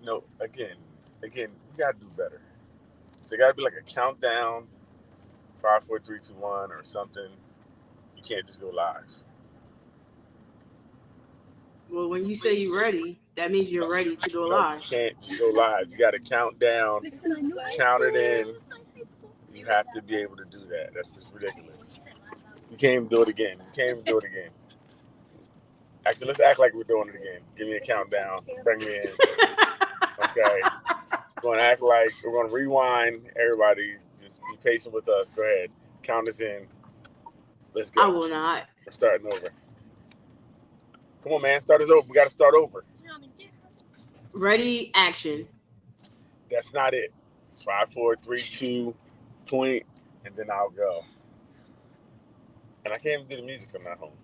No, again, you gotta do better. There gotta be like a countdown, 5, 4, 3, 2, 1, or something. You can't just go live. Well, when you say you're ready, that means you're No, ready to go no, you live. can't just go live. You gotta count down, count it in. You have to be able to do that. That's just ridiculous. You can't even do it again. You can't even do it again. Actually, let's act like we're doing it again. Give me a countdown. Bring me in. Okay. We're going to act like we're going to rewind. Everybody, just be patient with us. Go ahead. Count us in. Let's I go. will not. We're starting over. Come on, man. Start us over. We got to start over. Ready, action. That's not it. It's 5, 4, 3, 2, point, and then I'll go. And I can't even do the music 'cause I'm not home.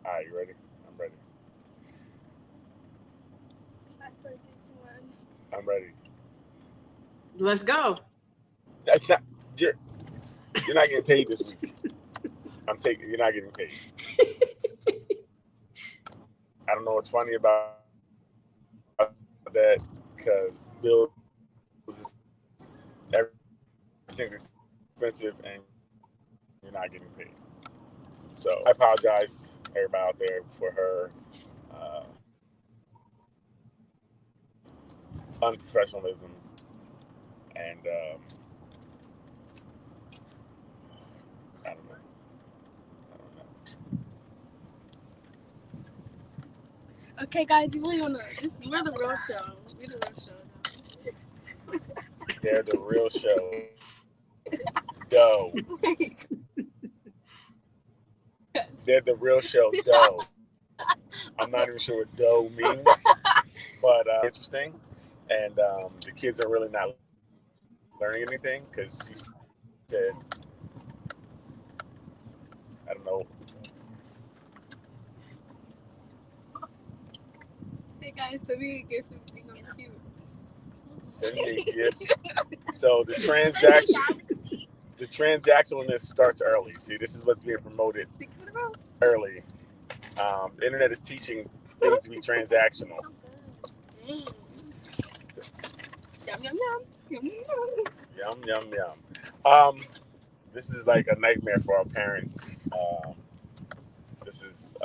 All right, you ready? I'm ready. I'm ready. Let's go. That's not you're you're not getting paid this week. You're not getting paid. I don't know what's funny about that because bills everything's expensive and you're not getting paid. So I apologize everybody out there for her unprofessionalism and I don't know. I don't know. Okay, guys, you really wanna just we're the real show. We're the real show now. They're the real show. Doe. They're the real show. Doe. I'm not even sure what doe means, but interesting. And the kids are really not learning anything because she said, I don't know. Hey guys, send me a gift if you think I'm cute. Send me a gift. So the transactionalness starts early. See, this is what's being promoted early. The internet is teaching things to be transactional. Yum yum yum. Yum yum. Yum yum yum. This is like a nightmare for our parents. This is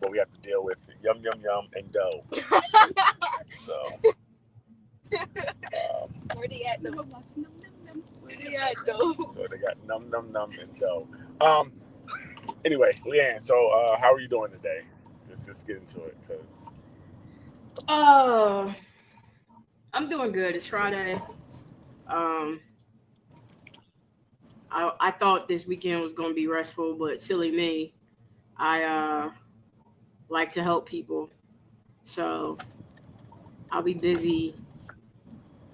what we have to deal with. Yum yum yum and dough. So. Where they at though? Where they at though? So they got num num num and dough. Anyway, Leanne. So how are you doing today? Let's just get into it, cause. I'm doing good. It's Friday. I thought this weekend was gonna be restful, but silly me, I like to help people, so I'll be busy.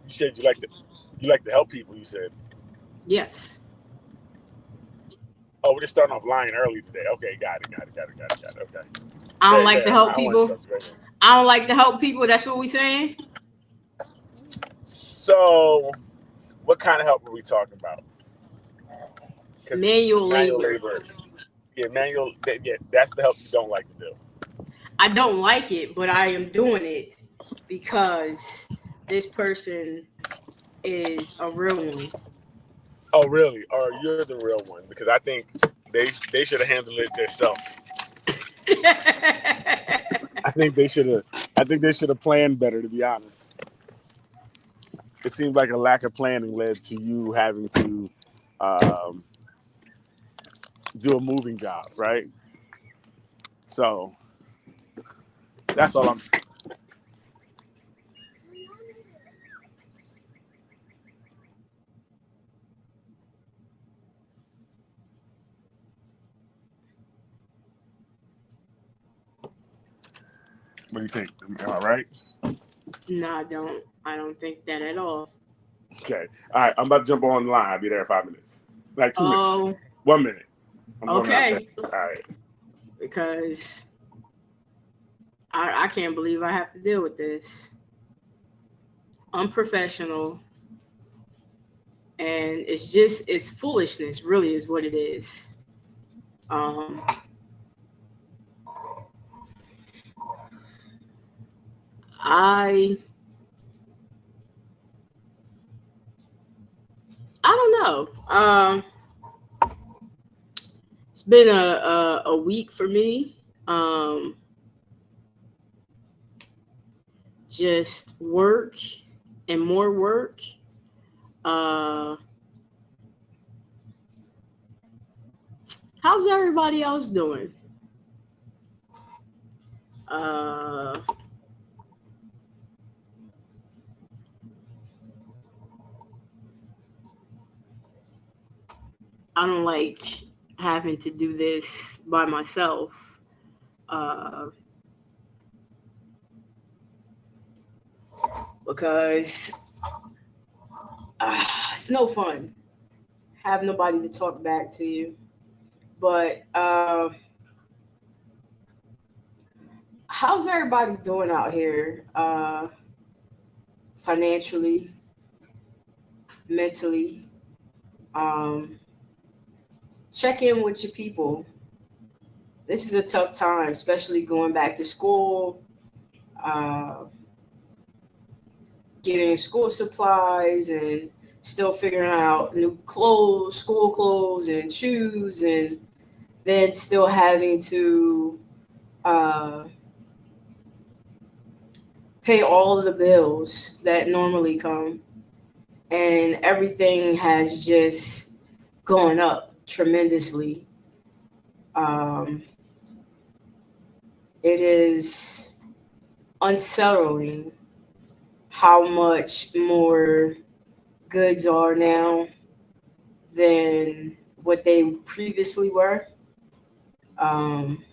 You said you like to help people. You said. Yes. Oh, we're just starting off lying early today. Okay, got it. Okay. I don't like to help people. I don't like to help people. That's what we saying. So, what kind of help are we talking about? Manual labor. Yeah, that's the help you don't like to do. I don't like it, but I am doing it because this person is a real one. Oh, really? Or you're the real one? Because I think they should have handled it themselves. I think they should have planned better, to be honest. It seems like a lack of planning led to you having to do a moving job, right? So that's all I'm saying. What do you think? Am I right? No, I don't think that at all. Okay. All right. I'm about to jump on the line. I'll be there in 5 minutes. Like 2 minutes. 1 minute. I'm okay. All right. Because I can't believe I have to deal with this. Unprofessional. And it's foolishness, really, is what it is. I don't know. It's been a week for me. Just work and more work. Uh, how's everybody else doing? Uh, I don't like having to do this by myself. Uh, because it's no fun. Have nobody to talk back to you. But how's everybody doing out here? Financially, mentally. Um, check in with your people. This is a tough time, especially going back to school, uh, getting school supplies, and still figuring out new clothes, school clothes, and shoes, and then still having to uh, pay all of the bills that normally come. And everything has just gone up tremendously. Um, it is unsettling how much more goods are now than what they previously were. Um,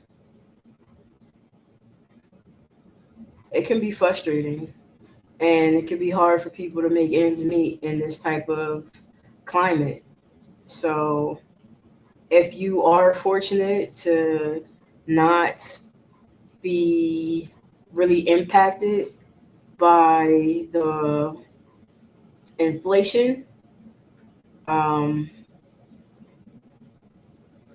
it can be frustrating and it can be hard for people to make ends meet in this type of climate. So, if you are fortunate to not be really impacted by the inflation, um,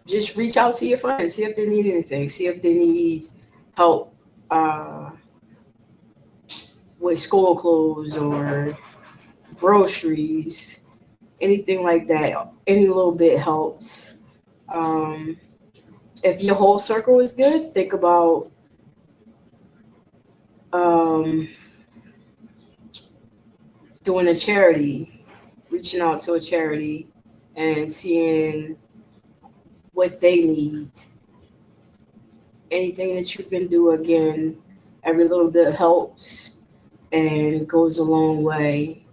just reach out to your friends, see if they need anything, see if they need help with school clothes or groceries, anything like that. Any little bit helps. Um, if your whole circle is good, think about um, doing a charity, reaching out to a charity and seeing what they need. Anything that you can do, again, every little bit helps and goes a long way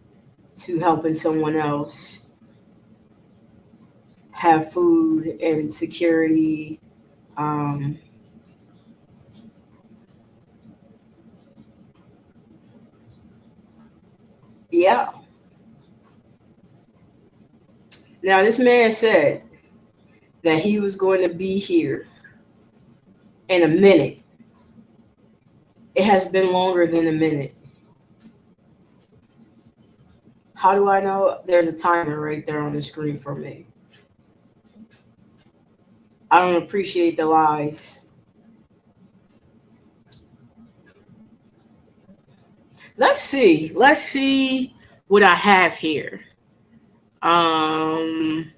to helping someone else have food and security. Um, yeah. Now, this man said that he was going to be here in a minute. It has been longer than a minute. How do I know? There's a timer right there on the screen for me. I don't appreciate the lies. Let's see. Let's see what I have here. Um,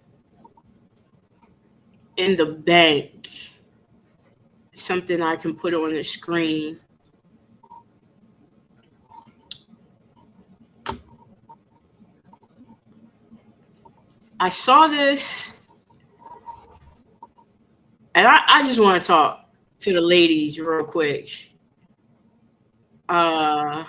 in the bank, something I can put on the screen. I saw this, and I just want to talk to the ladies real quick. Uh,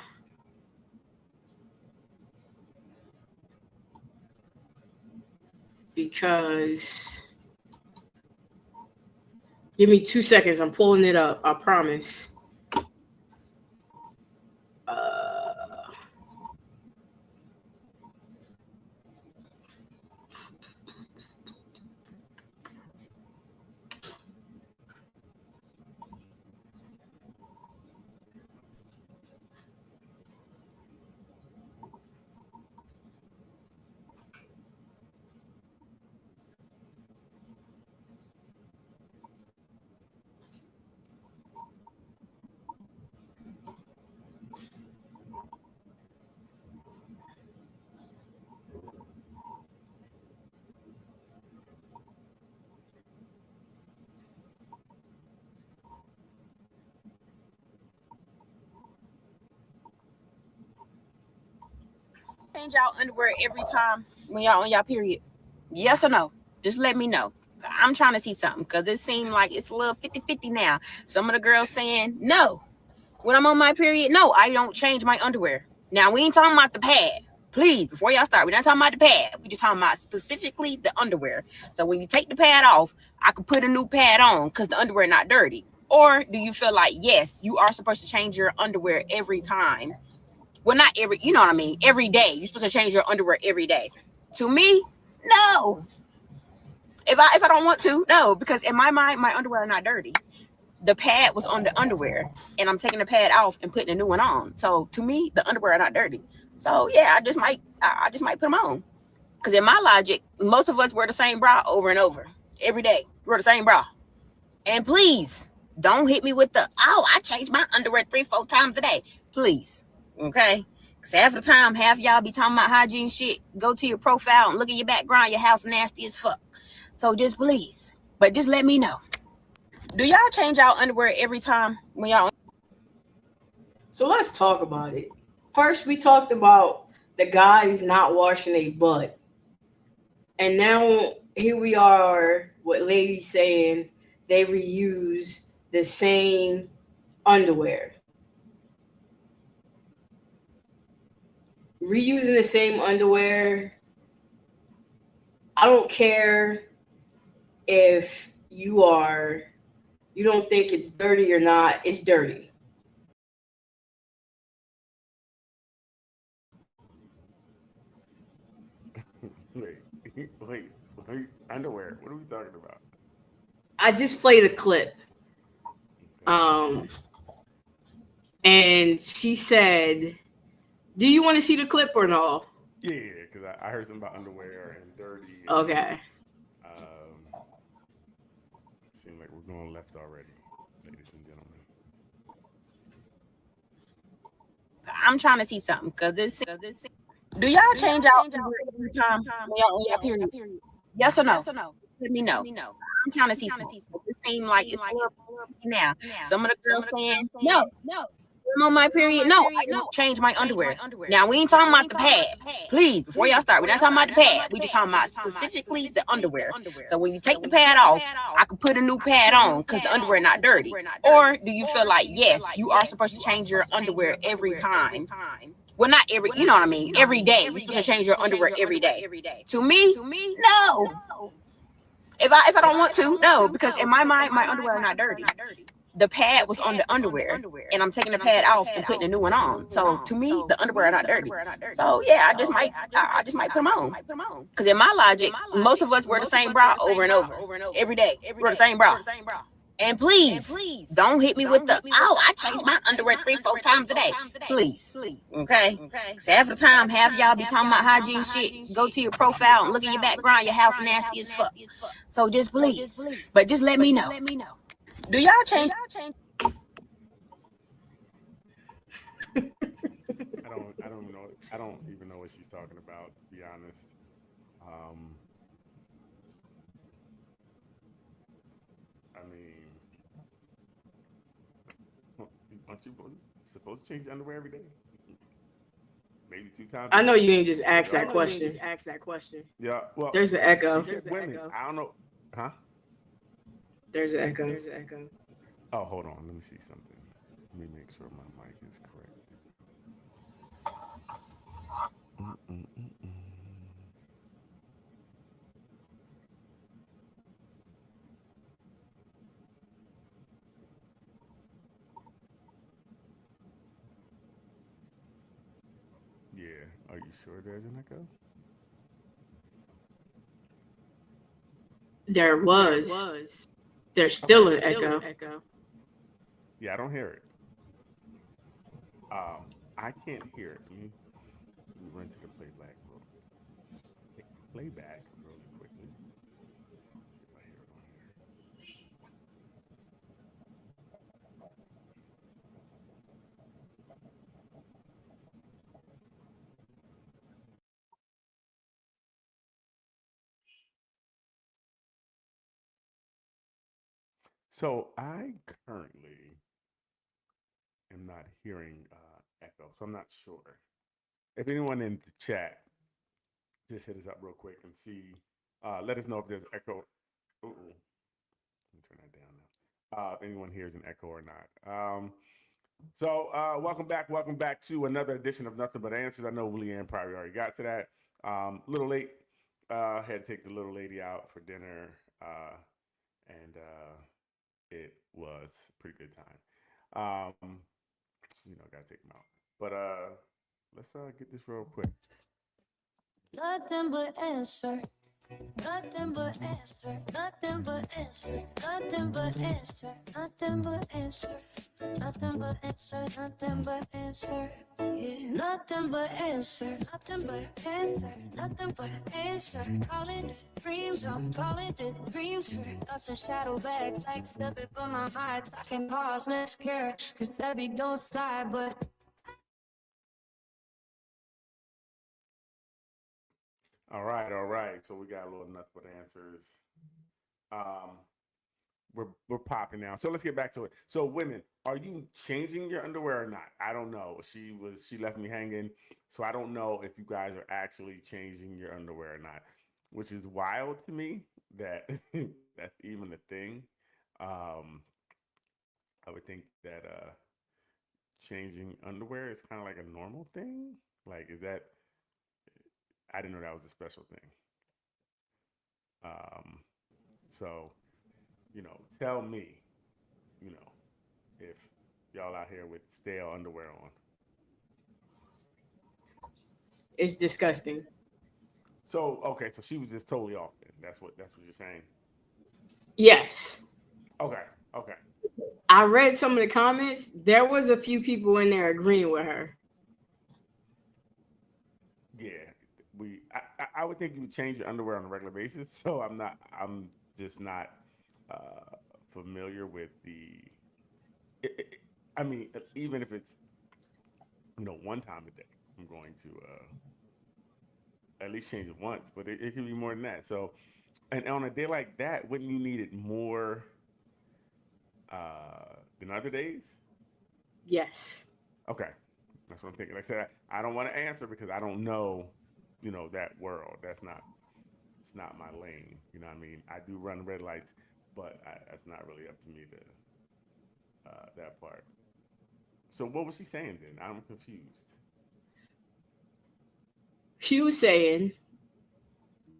because give me 2 seconds. I'm pulling it up. I promise. Uh, change y'all underwear every time when y'all on y'all period? Yes or no? Just let me know. I'm trying to see something because it seemed like it's a little 50-50 now. Some of the girls saying no. When I'm on my period, no, I don't change my underwear. Now, we ain't talking about the pad. Please, before y'all start, we're not talking about the pad. We're just talking about specifically the underwear. So when you take the pad off, I can put a new pad on because the underwear not dirty. Or do you feel like, yes, you are supposed to change your underwear every time? Well, not every, you know what I mean? Every day. You're supposed to change your underwear every day. To me, no. If I don't want to, no, because in my mind, my underwear are not dirty. The pad was on the underwear, and I'm taking the pad off and putting a new one on. So to me, the underwear are not dirty. So yeah, I just might put them on. Because in my logic, most of us wear the same bra over and over every day. Wear the same bra. And please don't hit me with the, oh, I change my underwear 3-4 times a day. Please, okay? Because half the time, half y'all be talking about hygiene shit. Go to your profile and look at your background. Your house nasty as fuck. So just please, but just let me know. Do y'all change y'all underwear every time when y'all? So let's talk about it. First, we talked about the guys not washing their butt. And now here we are, what Lady's saying, they reuse the same underwear. Reusing the same underwear, I don't care if you don't think it's dirty or not, it's dirty. Wait, underwear. What are we talking about? I just played a clip. And she said, do you want to see the clip or no? Yeah, because I heard something about underwear and dirty. And, Okay. Seems like we're going left already, ladies and gentlemen. I'm trying to see something because this. Do y'all change y'all underwear every time when y'all on your period? Yes or no? Let me know. I'm trying to see something. It seems like it's a little now. Some of the girls saying no. I'm on my period. No, I don't change my underwear. Now we ain't talking about the pad. Please, before y'all start, we're not talking about the pad. We just talking about specifically the underwear. So when you take the pad off, I can put a new pad on because the underwear not dirty. Or do you feel like, yes, you are supposed to change your underwear every time? Well, not every, you know what I mean? Every day. You're supposed to change your underwear every day. To me, no. If I don't want to, no, because in my mind, my underwear are not dirty. The pad was on the underwear, and I'm taking the pad off and putting a new one on. So to me, the underwear are not dirty. So yeah, I just might put them on. Because in my logic, most of us wear the same bra over and over every day. Wear the same bra. And please don't hit me with the, oh, I change my underwear 3-4 times a day. Please, okay? Because half the time, half y'all be talking about hygiene shit. Go to your profile and look at your background. Your house nasty as fuck. So just please, but just let me know. Do y'all change? I don't even know what she's talking about, to be honest. I mean, aren't you supposed to change underwear every day? Maybe 2 times. I know you ain't just ask that question. Yeah, well, there's an echo. Women, I don't know, huh? There's an echo. Oh, hold on, let me see something. Let me make sure my mic is correct. Yeah, are you sure there's an echo? There was. There's still an echo. Yeah, I don't hear it. I can't hear it. Let me run to the playback really quickly. See if I hear it on here. So I currently am not hearing echo, so I'm not sure. if anyone in the chat, just hit us up real quick and see. Let us know if there's echo. Ooh, let me turn that down now. If anyone hears an echo or not. So welcome back to another edition of Nothing But Answers. I know Leanne probably already got to that. Little late. Had to take the little lady out for dinner, and it was a pretty good time. Gotta take them out. But let's get this real quick. Nothing but answer. Nothing but answer. Nothing but answer. Nothing but answer. Nothing but answer. Nothing but answer. Nothing but answer. Yeah. Nothing but answer. Nothing but answer. Nothing but answer. Calling it dreams. I'm calling it dreams. Nothing shadow back like stepping on my mind. Talking cars next care. Cause Debbie don't slide, but. All right. So we got a little Nothing But Answers. We're popping now. So let's get back to it. So women, are you changing your underwear or not? I don't know. She left me hanging. So I don't know if you guys are actually changing your underwear or not, which is wild to me that that's even a thing. I would think that changing underwear is kind of like a normal thing. Like, is that? I didn't know that was a special thing. So, tell me, if y'all out here with stale underwear on. It's disgusting. So, okay, so she was just totally off then. That's what you're saying. Yes. Okay. I read some of the comments. There was a few people in there agreeing with her. Yeah. I would think you would change your underwear on a regular basis. So I'm just not familiar with I mean, even if it's, one time a day, I'm going to at least change it once, but it could be more than that. So, and on a day like that, wouldn't you need it more than other days? Yes. Okay. That's what I'm thinking. Like I said, I don't want to answer because I don't know, that world. It's not my lane. You know what I mean? I do run red lights, but that's not really up to me to that part. So what was she saying then? I'm confused. She was saying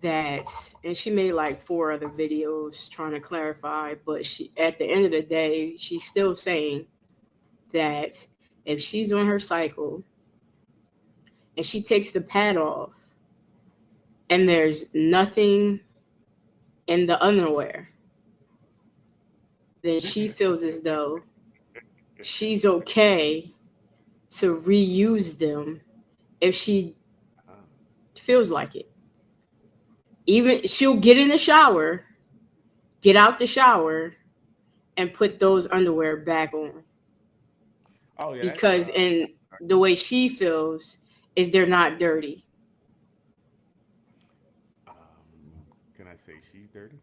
that, and she made like 4 other videos trying to clarify, but she, at the end of the day, she's still saying that if she's on her cycle and she takes the pad off and there's nothing in the underwear, then she feels as though she's okay to reuse them if she feels like it. Even she'll get in the shower, get out the shower, and put those underwear back on. Oh yeah. Because in the way she feels is they're not dirty. Can I say she's dirty?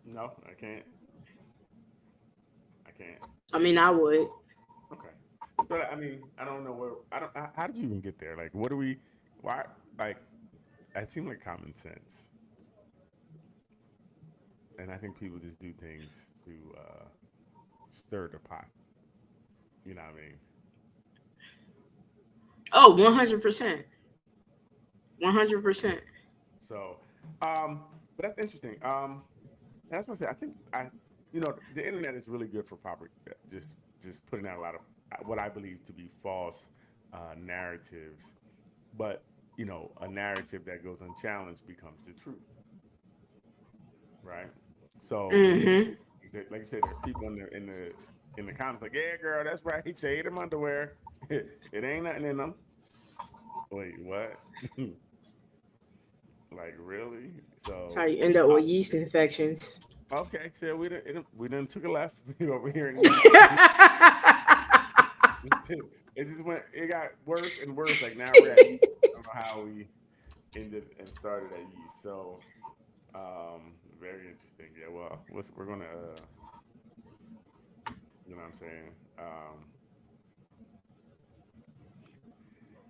No, I can't. I mean, I would. Okay. But I mean, I don't know how did you even get there? Like, why, like, it seemed like common sense. And I think people just do things to stir the pot. You know what I mean? Oh, 100%. 100%. So, but that's interesting. That's what I say. I think the internet is really good for proper, just putting out a lot of what I believe to be false narratives. But a narrative that goes unchallenged becomes the truth, right? So, like you said, there's people in the comments like, "Yeah, girl, that's right. Say them underwear. It ain't nothing in them." Wait, what? Like, really? So how you end up with yeast infections. Okay, so we didn't took a left over here. It got worse and worse. Like now we're at yeast. I don't know how we ended and started at yeast. So, very interesting. Yeah. Well, we're gonna You know what I'm saying?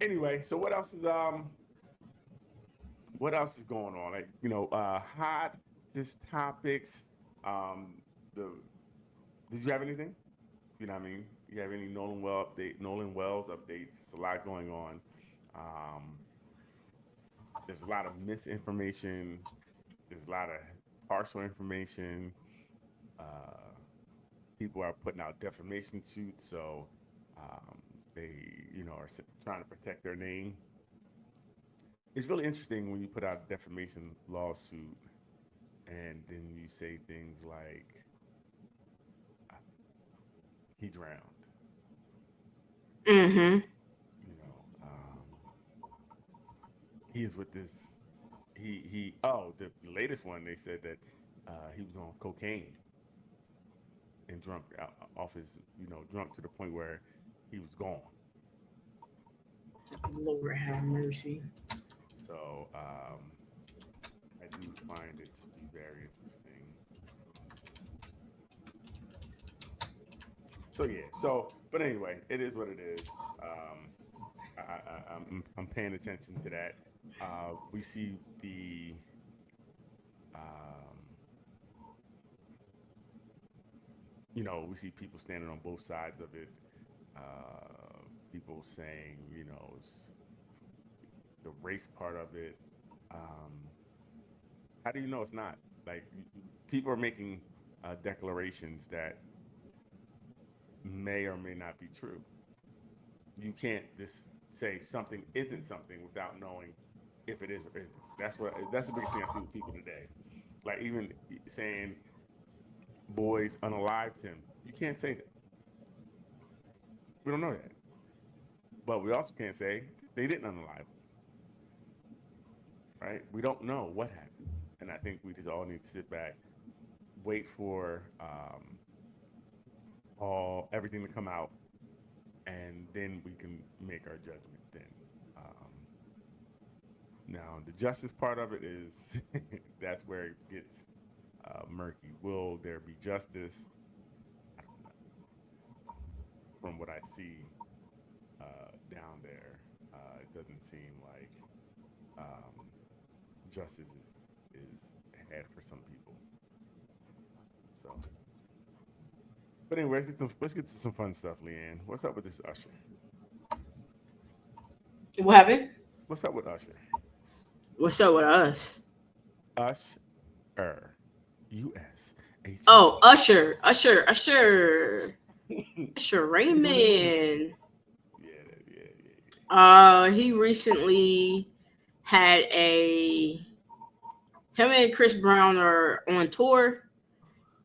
Anyway, so what else is going on? Like, hottest topics. The Did you have anything? You know what I mean? You have any Nolan Wells updates? It's a lot going on. Um, there's a lot of misinformation. There's a lot of partial information. Uh, People are putting out defamation suits, so they, are trying to protect their name. It's really interesting when you put out a defamation lawsuit and then you say things like he drowned. Mm-hmm. He is with this. The latest one, they said that he was on cocaine and drunk off his, drunk to the point where he was gone. Lord have mercy. So I do find it to be very interesting. So yeah. But anyway, it is what it is. I'm paying attention to that. We see the we see people standing on both sides of it. People saying, the race part of it. How do you know it's not? Like, people are making declarations that may or may not be true. You can't just say something isn't something without knowing if it is or isn't. That's the biggest thing I see with people today. Like, even saying boys unalived him. You can't say that. We don't know that. But we also can't say they didn't unalive him. Right? We don't know what happened. And I think we just all need to sit back, wait for everything to come out, and then we can make our judgment then. Now, the justice part of it is that's where it gets murky. Will there be justice? I don't know. From what I see down there, it doesn't seem like justice is had for some people. So, but anyway, let's get to some fun stuff, Leanne. What's up with this Usher? What happened? What's up with Usher? What's up with us? Usher. U.S. Oh, Usher Raymond. Yeah. He recently had him and Chris Brown are on tour,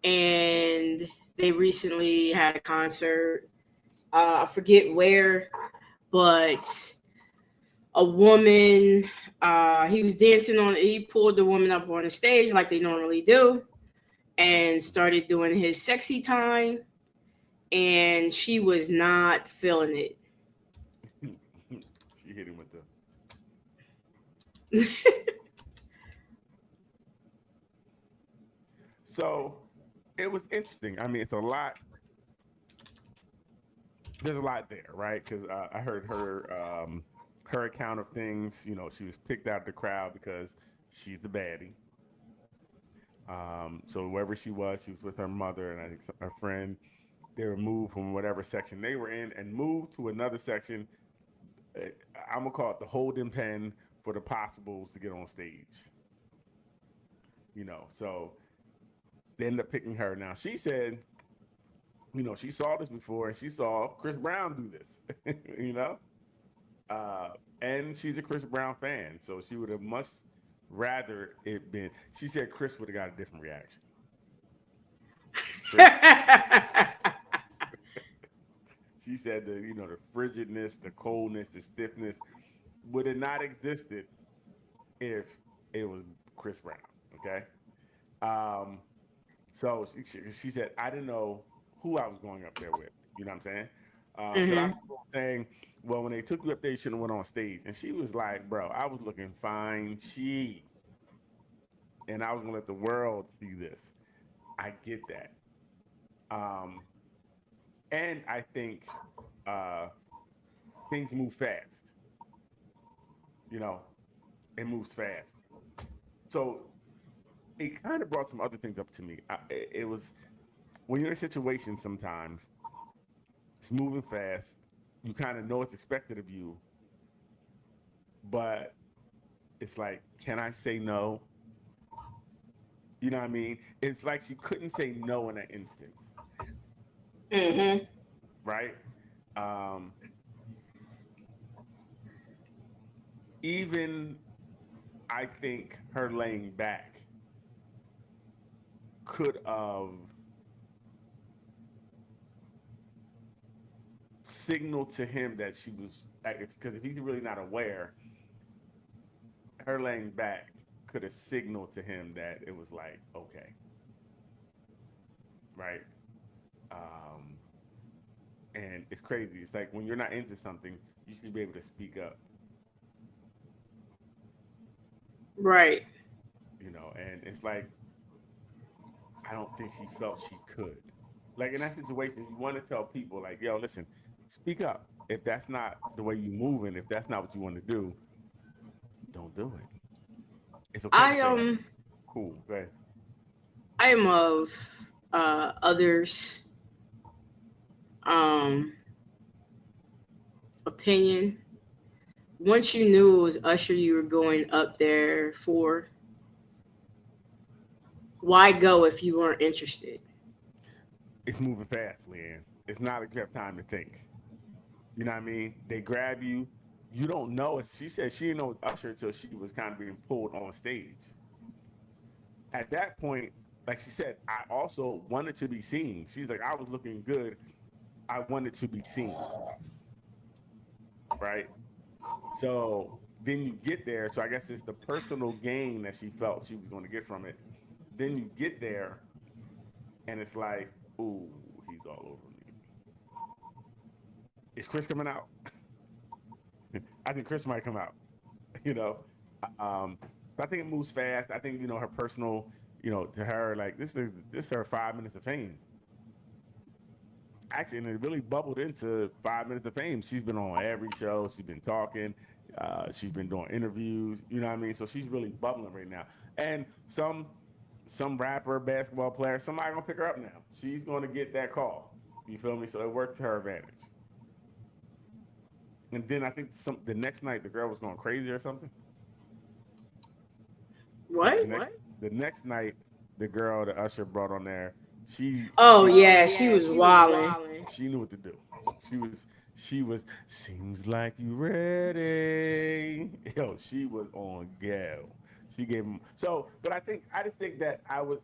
and they recently had a concert. I forget where, but a woman, he was dancing he pulled the woman up on the stage like they normally do and started doing his sexy time, and she was not feeling it. She hit him with the. So it was interesting. I mean, it's a lot. There's a lot there, right? Because I heard her account of things. She was picked out of the crowd because she's the baddie. So wherever she was with her mother and I think her friend. They were moved from whatever section they were in and moved to another section. I'm gonna call it the holding pen for the possibles to get on stage. So they ended up picking her. Now she said, she saw this before and she saw Chris Brown do this. And she's a Chris Brown fan, so she would have much rather it been. She said Chris would have got a different reaction. She said the frigidness, the coldness, the stiffness would have not existed if it was Chris Brown. Okay. So she said, I didn't know who I was going up there with. You know what I'm saying? But I'm saying, well, when they took you up there, you shouldn't have went on stage. And she was like, bro, I was looking fine cheap. And I was going to let the world see this. I get that. And I think things move fast. You know, it moves fast. So it kind of brought some other things up to me. It was when you're in a situation sometimes, it's moving fast. You kind of know it's expected of you, but it's like, can I say no? You know what I mean? It's like she couldn't say no in that instant, Mm-hmm. right? Um, Even I think her laying back could have signaled to him that she was, because if he's really not aware, her laying back could have signaled to him that it was like, okay, right? Um, and it's crazy. It's like when you're not into something, you should be able to speak up, Right. you know. And it's like I don't think she felt she could. Like in that situation, you want to tell people like, yo, listen, speak up. If that's not the way you moving, if that's not what you want to do, don't do it. It's okay to I say no. Cool. Go ahead. I am of others um opinion. Once you knew it was Usher you were going up there for, why go if you weren't interested? It's moving fast, Leanne. It's not like you have time to think. You know what I mean? They grab you. You don't know. She said she didn't know Usher until she was kind of being pulled on stage. At that point, like she said, I also wanted to be seen. She's like, I was looking good. I wanted to be seen. Right? So then you get there. So I guess it's the personal gain that she felt she was going to get from it. Then you get there, and it's like, ooh, he's all over me. Is Chris coming out? I think Chris might come out. You know, but I think it moves fast. I think her personal, to her like this is her 5 minutes of fame. Actually, and it really bubbled into 5 minutes of fame. She's been on every show. She's been talking. She's been doing interviews. You know what I mean? So she's really bubbling right now. And some rapper, basketball player, somebody gonna pick her up now. She's gonna get that call. You feel me? So it worked to her advantage. And then I think the next night the girl was going crazy or something. What? The next night the girl that Usher brought on there, she she was wilding. she knew what to do. She was seems like you ready. Yo, she was on Gal. She gave him but I just think that I was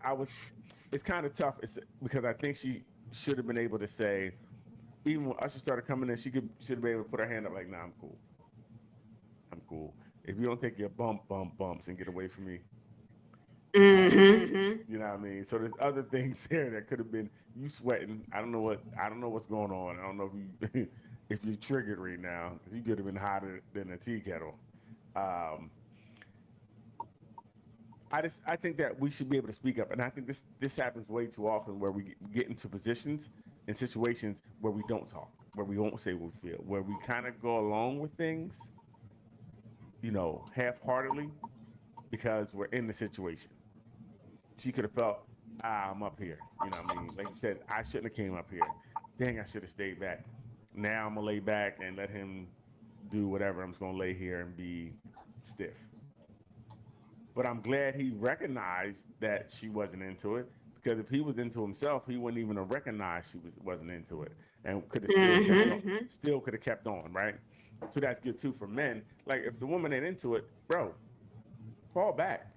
it's kind of tough. It's because I think she should have been able to say, even when Usher started coming in, should have been able to put her hand up like, nah, I'm cool. I'm cool. If you don't take your bumps and get away from me. Mm-hmm. You know what I mean? So there's other things there that could have been you sweating. I don't know what's going on. I don't know if you if you're triggered right now. You could have been hotter than a tea kettle. I think that we should be able to speak up, and I think this happens way too often where we get into positions and situations where we don't talk, where we won't say what we feel, where we kind of go along with things, half-heartedly because we're in the situation. She could have felt, I'm up here. You know what I mean? Like you said, I shouldn't have came up here. Dang, I should have stayed back. Now I'm going to lay back and let him do whatever. I'm just going to lay here and be stiff. But I'm glad he recognized that she wasn't into it, because if he was into himself, he wouldn't even have recognized she wasn't into it, and could have still could have kept on, right? So that's good too for men. Like if the woman ain't into it, bro, fall back.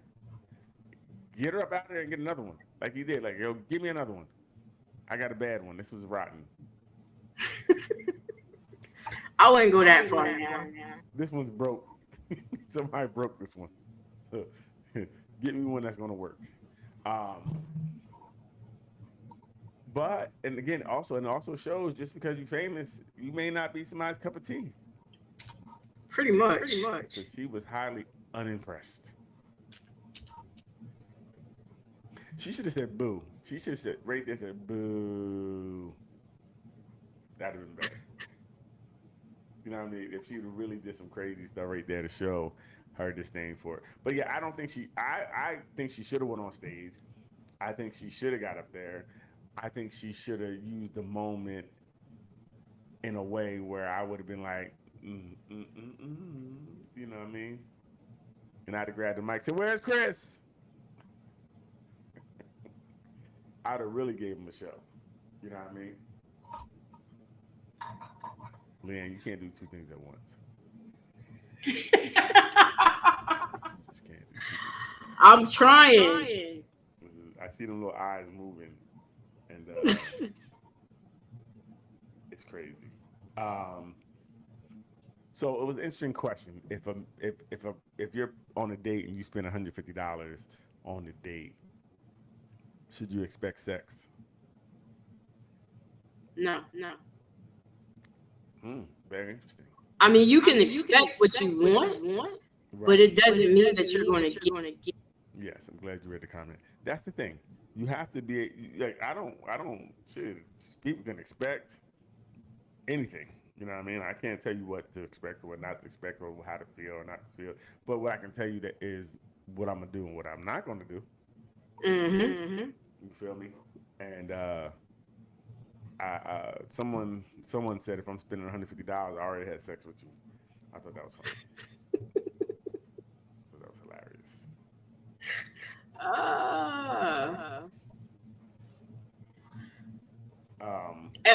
Get her up out there and get another one. Like he did. Like, yo, give me another one. I got a bad one. This was rotten. I wouldn't go that far now. This one's broke. Somebody broke this one. So get me one that's gonna work. But and again, also shows just because you're famous, you may not be somebody's cup of tea. Pretty much. So she was highly unimpressed. She should have said boo. She should have said right there, said boo. That'd have been better. You know what I mean? If she really did some crazy stuff right there to show her disdain for it. But yeah, I don't think I think she should have went on stage. I think she should have got up there. I think she should have used the moment in a way where I would have been like, you know what I mean? And I'd have grabbed the mic and said, "Where's Chris?" I'd have really gave him a show. You know what I mean? Leanne, you can't do two things at once. Just can't do two things. I'm trying. I see them little eyes moving, and it's crazy. So it was an interesting question. If you're on a date and you spend $150 on the date, should you expect sex? No. Very interesting. I mean, you can expect what you want, but it doesn't mean that you're going to get. Yes, I'm glad you read the comment. That's the thing. You have to be like, I don't shit, people can expect anything. You know what I mean? I can't tell you what to expect or what not to expect or how to feel or not to feel. But what I can tell you that is what I'm gonna do and what I'm not gonna do. Mm-hmm. You feel me? And someone said if I'm spending $150, I already had sex with you. I thought that was funny. That was hilarious.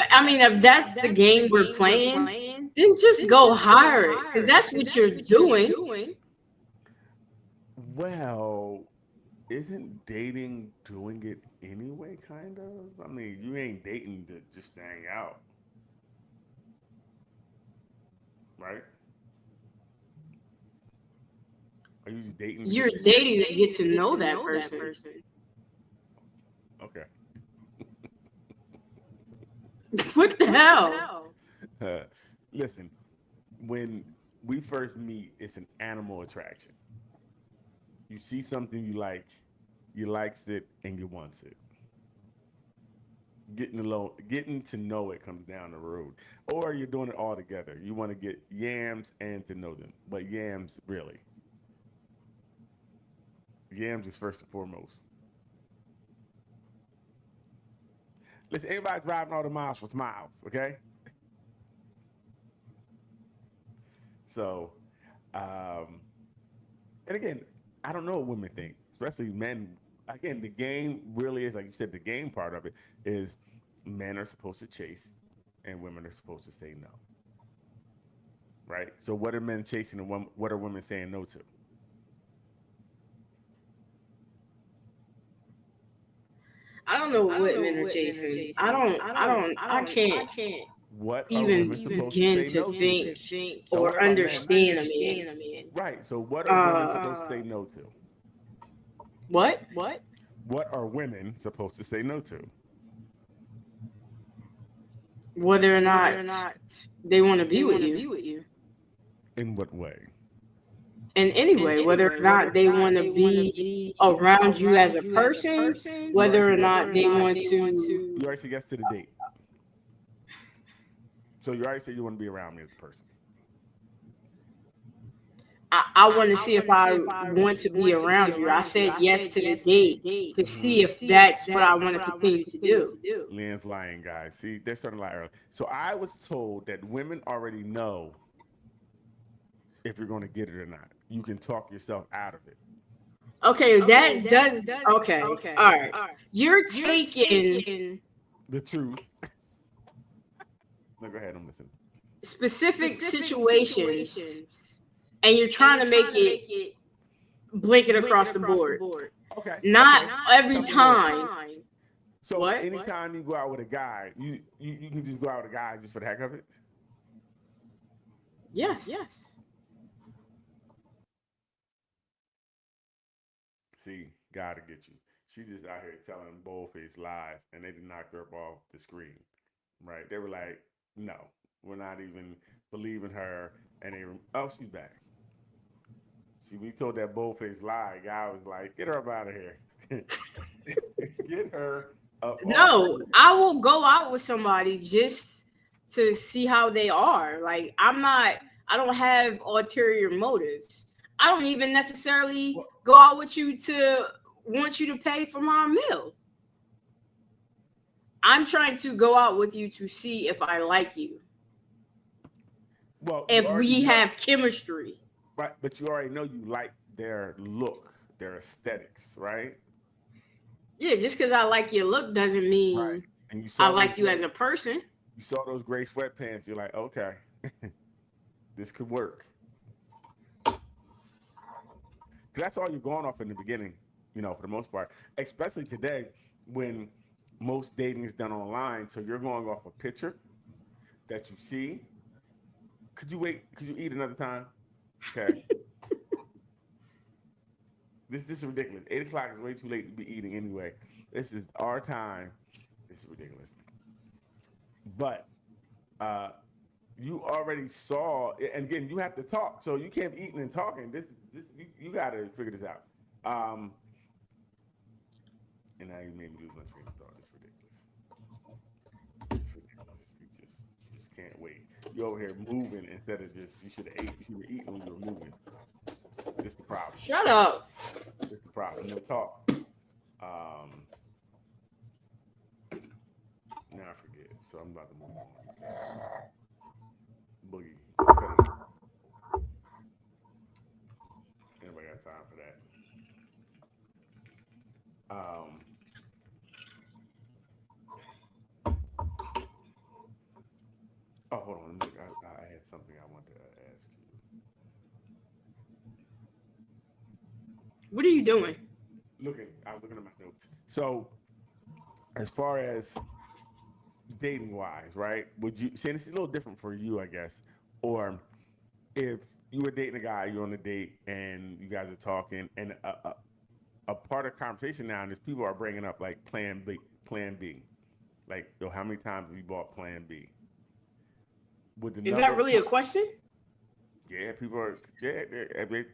I mean, if that's the game we're playing, then just go hire it, because that's what you're doing. Well, isn't dating doing it anyway, kind of? I mean, you ain't dating to just hang out, right? Are you just dating? You're dating to get to know that person. Okay. What the hell? Listen, when we first meet, it's an animal attraction. You see something you likes it, and you wants it. Getting to know it comes down the road. Or you're doing it all together. You want to get yams and to know them. But yams, really. Yams is first and foremost. Listen, everybody's driving all the miles for smiles, okay? So, and again, I don't know what women think, especially men. Again, the game really is, like you said, the game part of it is men are supposed to chase and women are supposed to say no. Right? So what are men chasing and what are women saying no to? I don't know what men are chasing. I can't What even begin to think or understand a man. Right. So what are women supposed to say no to? What? What are women supposed to say no to? Whether or not they want to be with you. In what way? In any way, whether or not they want to be around you as a person, whether or not they want to. You already said yes to the date. So you already said you want to be around me as a person. I want to see if I want to be around you. I said yes to the date to see if that's what I want to continue to do. Lynn's lying, guys. See, they're starting to lie early. So I was told that women already know if you're going to get it or not. You can talk yourself out of it. Okay, that does. Okay, all right. You're taking the truth. No, go ahead. I'm listening. Specific situations, and you're trying to make it blanket across the board. Okay. Not every time. So What? anytime you go out with a guy, you can just go out with a guy just for the heck of it? Yes. See, gotta get you. She just out here telling bold-faced lies, and they just knocked her up off the screen, right? They were like, no, we're not even believing her, and she's back. See, we told that bold-faced lie, guy was like, get her up out of here. Get her up. No, I will go out with somebody just to see how they are. Like I don't have ulterior motives. I don't even necessarily go out with you to want you to pay for my meal. I'm trying to go out with you to see if I like you. Well, if we have chemistry. Right, but you already know you like their look, their aesthetics, right? Yeah, just because I like your look doesn't mean Right. And you saw I like you as a person. You saw those gray sweatpants. You're like, okay, this could work. That's all you're going off in the beginning, you know, for the most part. Especially today, when most dating is done online, so you're going off a picture that you see. Could you wait? Could you eat another time? Okay. This is ridiculous. 8 o'clock is way too late to be eating anyway. This is our time. This is ridiculous. But you already saw, and again, you have to talk, so you can't be eating and talking. This you got to figure this out. And now you made me lose my train of thought. It's ridiculous. It's ridiculous. You just can't wait. You over here moving instead of just, you should have ate. You should have eaten when you were moving. This is the problem. Shut up. This is the problem. No talk. Now I forget. So I'm about to move on. Boogie. Anybody got time for that? Oh, hold on. I had something I wanted to ask you. What are you doing? I'm looking at my notes. So, as far as dating wise, right? Would you say, it's a little different for you, I guess, or if you were dating a guy, you're on a date and you guys are talking, and a part of the conversation now is people are bringing up like plan B, like, yo, how many times have you bought plan B? Is that really a question? Yeah, people are. Yeah,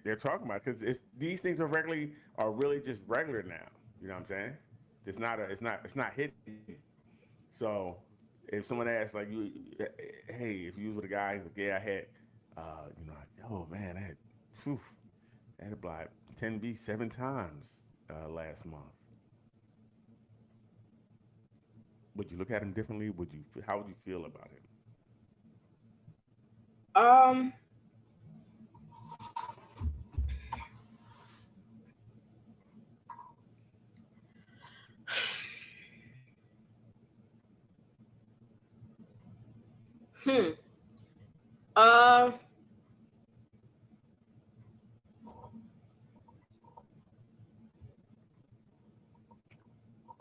they're talking about it because these things are really just regular now. You know what I'm saying? It's not hidden. So if someone asks like you, hey, if you was with a guy, like, yeah, I had, oh man, I had applied 10B 7 times last month. Would you look at him differently? How would you feel about it?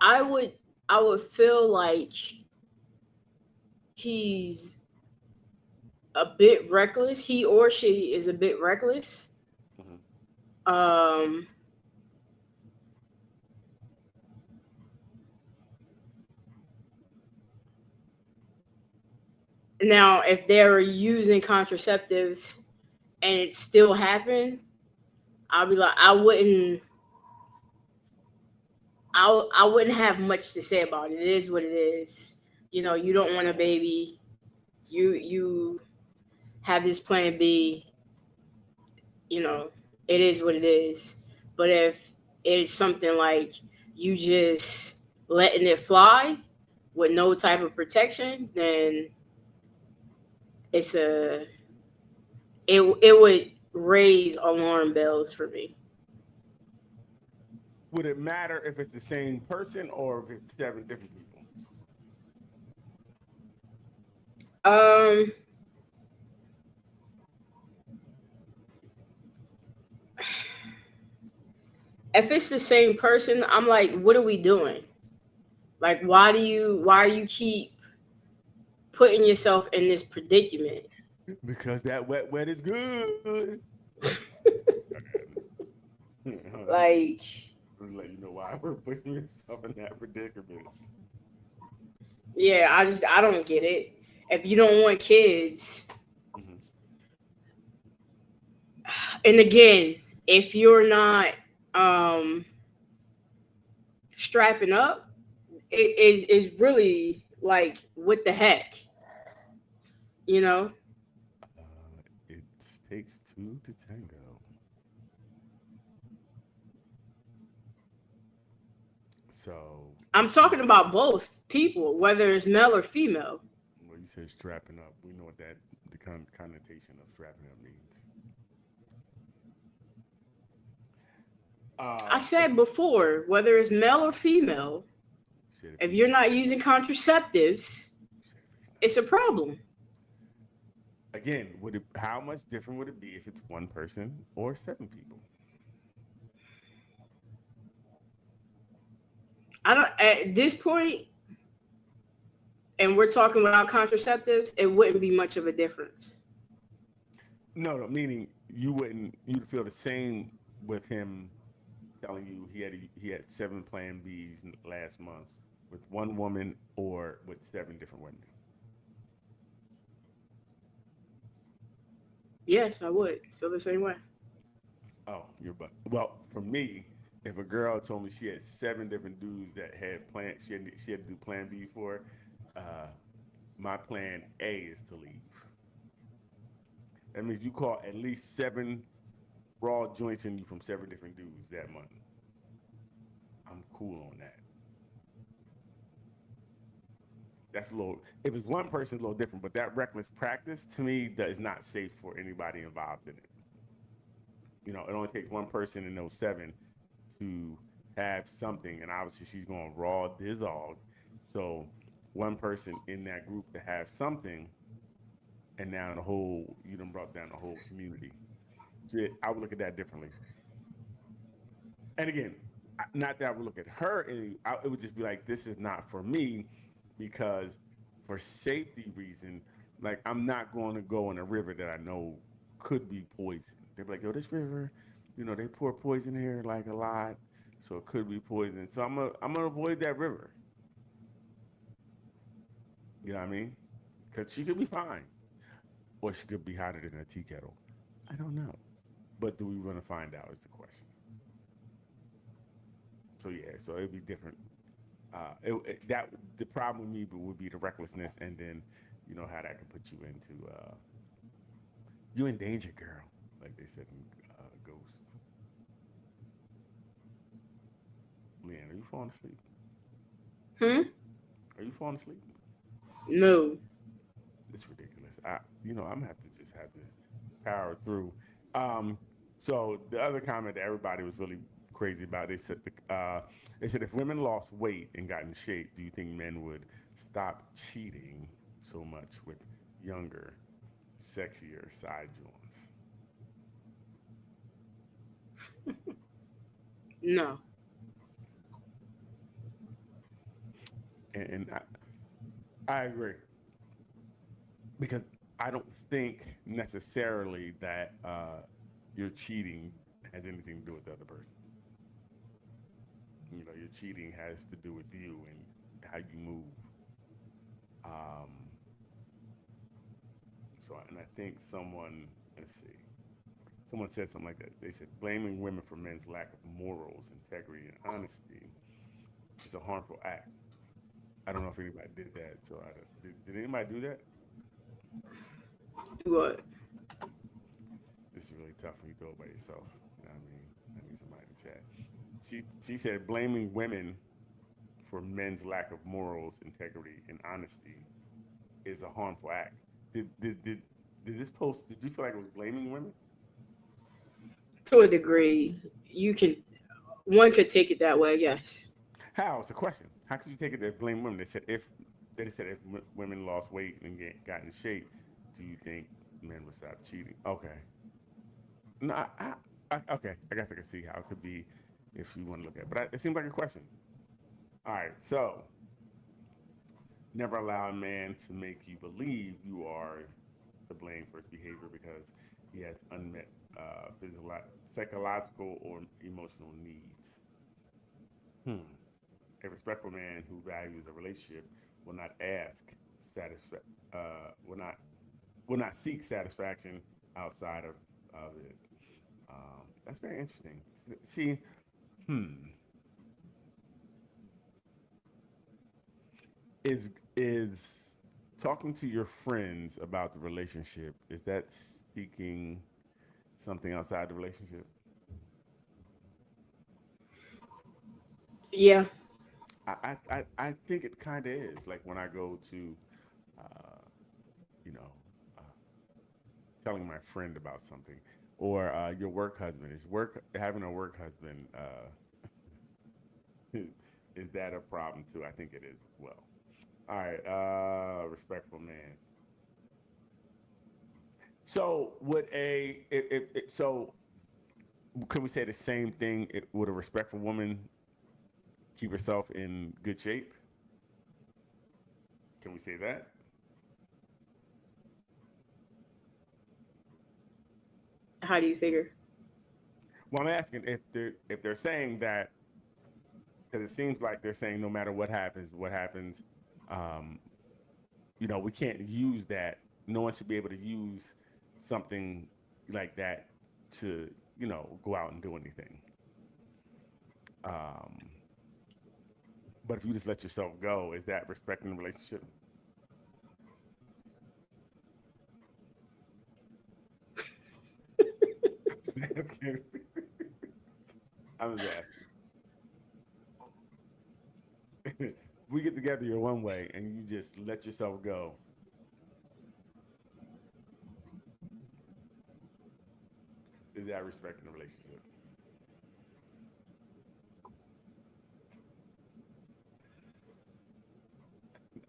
I would feel like he's a bit reckless. He or she is a bit reckless. Mm-hmm. Now, if they're using contraceptives and it still happened, I'll be like, I wouldn't have much to say about it. It is what it is. You know, you don't want a baby. You have this plan B. You know, it is what it is. But if it's something like you just letting it fly with no type of protection, then it would raise alarm bells for me. Would it matter if it's the same person or if it's 7 different people? If it's the same person, I'm like, what are we doing? Like, why do you keep putting yourself in this predicament? Because that wet is good. Like, let you know why we're putting yourself in that predicament. Yeah, I don't get it. If you don't want kids, mm-hmm. And again, if you're not strapping up, it is really like, what the heck? You know, It takes two to tango. So, I'm talking about both people, whether it's male or female. well, you said strapping up. We know what that the connotation of strapping up means. I If said before, whether it's male or female, you said if if he's you're not, not using contraceptives, you said if he's it's a problem. not. Again, would it? How much different would it be if it's one person or seven people? I don't at this point, and we're talking without contraceptives, it wouldn't be much of a difference. No, no, meaning you wouldn't. You'd feel the same with him telling you he had seven Plan Bs last month with one woman or with seven different women. Yes, I would feel the same way. Oh, you're but well for me. If a girl told me she had seven different dudes that had plan, she had to do Plan B for. Uh, my Plan A is to leave. That means you caught at least seven raw joints in you from seven different dudes that month. I'm cool on that. That's a little. If it's one person, it's a little different. But that reckless practice to me that is not safe for anybody involved in it. You know, it only takes one person in those seven to have something, and obviously she's going raw dissolve. So one person in that group to have something, and now the whole you done brought down the whole community. So I would look at that differently. And again, not that I would look at her, it would just be like, this is not for me, because for safety reason, like I'm not going to go in a river that I know could be poison. They're like, yo, this river, you know, they pour poison here like a lot, so it could be poison. So I'm gonna avoid that river. You know what I mean? Because she could be fine, or she could be hotter than a tea kettle. I don't know, but do we want to find out? Is the question. So yeah, so it'd be different. That the problem with me would be the recklessness, and then you know how that can put you into you in danger, girl, like they said in Ghost. Leanne, are you falling asleep? Hmm? Are you falling asleep? No. It's ridiculous. I'm gonna have to just have to power through. Um, so the other comment that everybody was really crazy about, they said if women lost weight and got in shape, do you think men would stop cheating so much with younger, sexier side joints? No. And I agree, because I don't think necessarily that your cheating has anything to do with the other person. You know, your cheating has to do with you and how you move. Um, and I think let's see, someone said something like that. They said blaming women for men's lack of morals, integrity, and honesty is a harmful act. I don't know if anybody did that. So did anybody do that? Do what? This is really tough when you do it by yourself. You know what I mean? I need somebody to chat. She said blaming women for men's lack of morals, integrity, and honesty is a harmful act. Did this post? Did you feel like it was blaming women? To a degree, you can. One could take it that way. Yes. How? It's a question. How could you take it that blame women? They said if women lost weight and got in shape, do you think men would stop cheating? Okay. No, okay. I guess I can see how it could be if you want to look at it. But it seems like a question. All right. So, never allow a man to make you believe you are to blame for his behavior because he has unmet physical, psychological, or emotional needs. Hmm. A respectful man who values a relationship will not will not seek satisfaction outside of it. That's very interesting. See, hmm, is talking to your friends about the relationship, is that seeking something outside the relationship? Yeah. I think it kind of is. Like when I go to, uh, you know, uh, telling my friend about something, or your work husband. Is work having a work husband? Is that a problem too? I think it is as well. All right, respectful man. So would so could we say the same thing? Would a respectful woman keep herself in good shape? Can we say that? How do you figure? Well, I'm asking if they're saying that, because it seems like they're saying no matter what happens, um, we can't use that. No one should be able to use something like that to go out and do anything. Um, but if you just let yourself go, is that respecting the relationship? I'm just asking. We get together your one way and you just let yourself go. Is that respecting the relationship?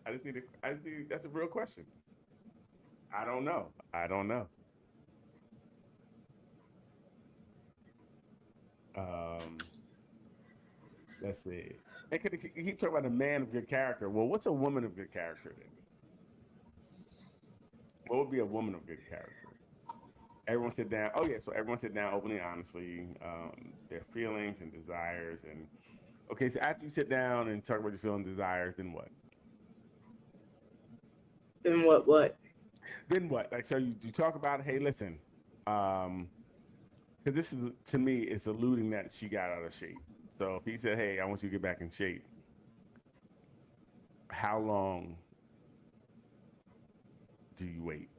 I think that's a real question. I don't know. I don't know. Um, let's see. And you keep talking about a man of good character. Well, what's a woman of good character then? What would be a woman of good character? Everyone sit down. Oh yeah, so everyone sit down openly, honestly, their feelings and desires, and okay. So after you sit down and talk about your feelings and desires, then what? And what? Then what? Like, so you talk about, hey, listen, because this is to me, it's alluding that she got out of shape. So if he said, hey, I want you to get back in shape, how long do you wait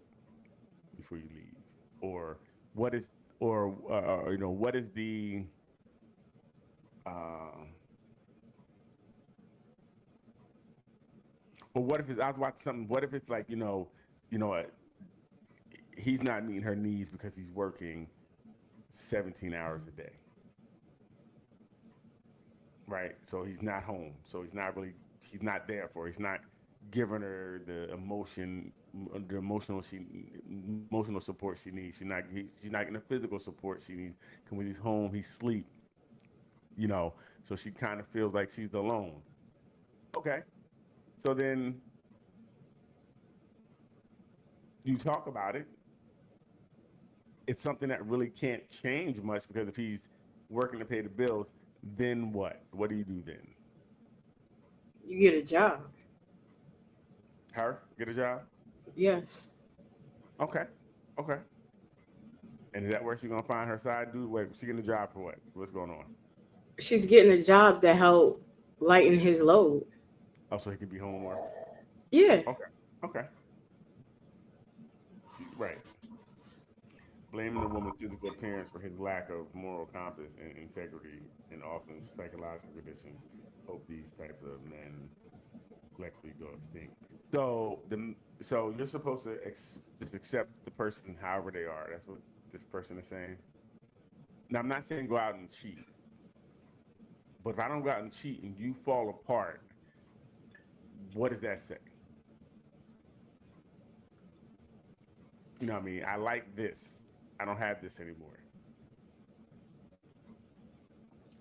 before you leave, or what is, or what is the uh, but what if it's, I was watching something, what if it's like, what, he's not meeting her needs because he's working 17 hours a day, right? So he's not home, so he's not there for her. He's not giving her the emotional support she needs. She's not getting the physical support she needs. Cause when he's home, he's asleep, so she kind of feels like she's alone. Okay, so then you talk about it. It's something that really can't change much, because if he's working to pay the bills, then what? What do you do then? You get a job. Her get a job? Yes. Okay, okay. And is that where she's gonna find her side dude? Wait, she getting a job for what? What's going on? She's getting a job to help lighten his load. Oh, so he could be home more. Yeah. Okay, okay. Right. Blaming the woman's physical appearance for his lack of moral compass and integrity, and often psychological conditions. Hope these types of men collectively go extinct. So you're supposed to just accept the person however they are. That's what this person is saying. Now I'm not saying go out and cheat, but if I don't go out and cheat and you fall apart, what does that say? You know what I mean? I like this. I don't have this anymore.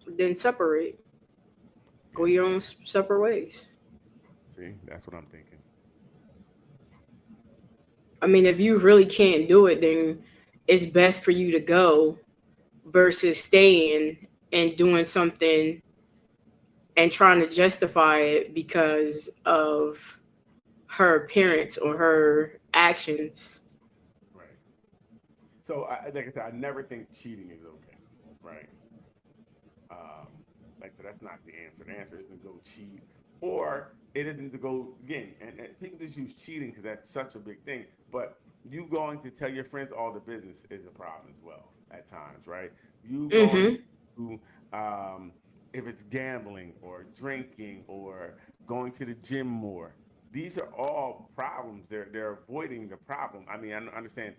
Then separate. Go your own separate ways. See, that's what I'm thinking. I mean, if you really can't do it, then it's best for you to go versus staying and doing something and trying to justify it because of her appearance or her actions. Right. So, like I said, I never think cheating is okay. Right. Um, so that's not the answer. The answer isn't go cheat or it isn't to go again. And people just use cheating because that's such a big thing. But you going to tell your friends all the business is a problem as well at times, right? You going to if it's gambling or drinking or going to the gym more. These are all problems. They're avoiding the problem. I mean, I understand,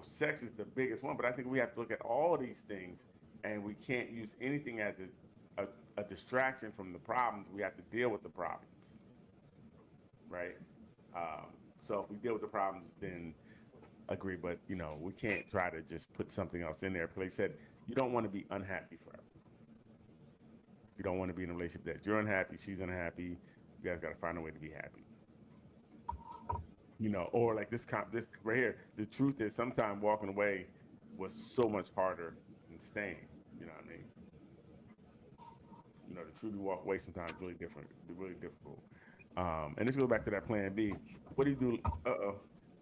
sex is the biggest one, but I think we have to look at all these things, and we can't use anything as a distraction from the problems. We have to deal with the problems, right? So if we deal with the problems, then agree. But we can't try to just put something else in there. Because like I said, you don't want to be unhappy forever. You don't want to be in a relationship that you're unhappy, she's unhappy. You guys got to find a way to be happy. Or like this right here. The truth is, sometimes walking away was so much harder than staying. You know what I mean? The truth, you walk away sometimes really difficult. And this goes back to that plan B. What do you do?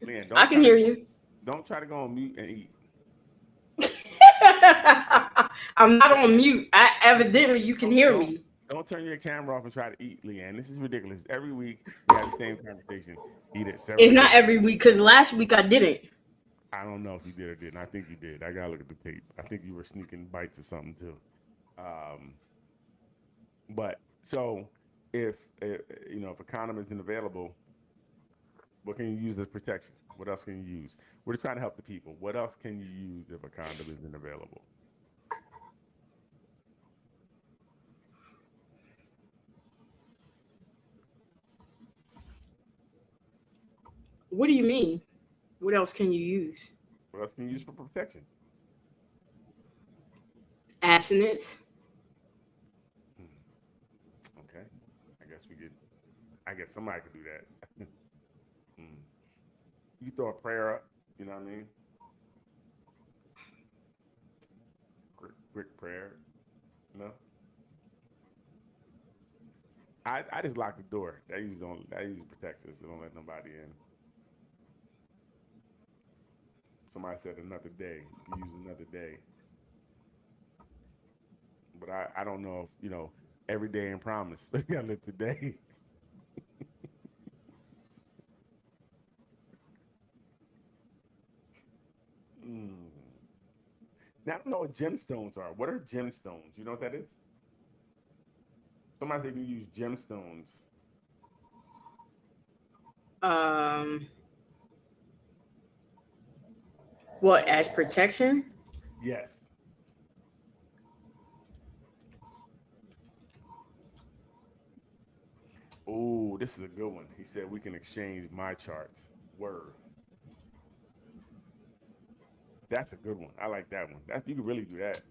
Man, I can hear you. Don't try to go on mute and eat. I'm not on mute. Evidently, you can hear me. Don't turn your camera off and try to eat, Leanne. This is ridiculous. Every week we have the same conversation. Eat it. It's not every week because last week I didn't. I don't know if you did or didn't. I think you did. I gotta look at the tape. I think you were sneaking bites or something too. But so if a condom isn't available, what can you use as protection? What else can you use? We're just trying to help the people. What else can you use if a condom isn't available? What do you mean? What else can you use? What else can you use for protection? Abstinence. Okay. I guess somebody could do that. You throw a prayer up, you know what I mean? Quick prayer, I just lock the door. That usually protects us. Don't let nobody in. Somebody said another day. You use another day. But I don't know if, every day in promise. You gotta live today. Now, I don't know what gemstones are. What are gemstones? You know what that is? Somebody said you use gemstones. What, as protection? Yes. Oh, this is a good one. He said we can exchange my charts. Word. That's a good one. I like that one. You can really do that.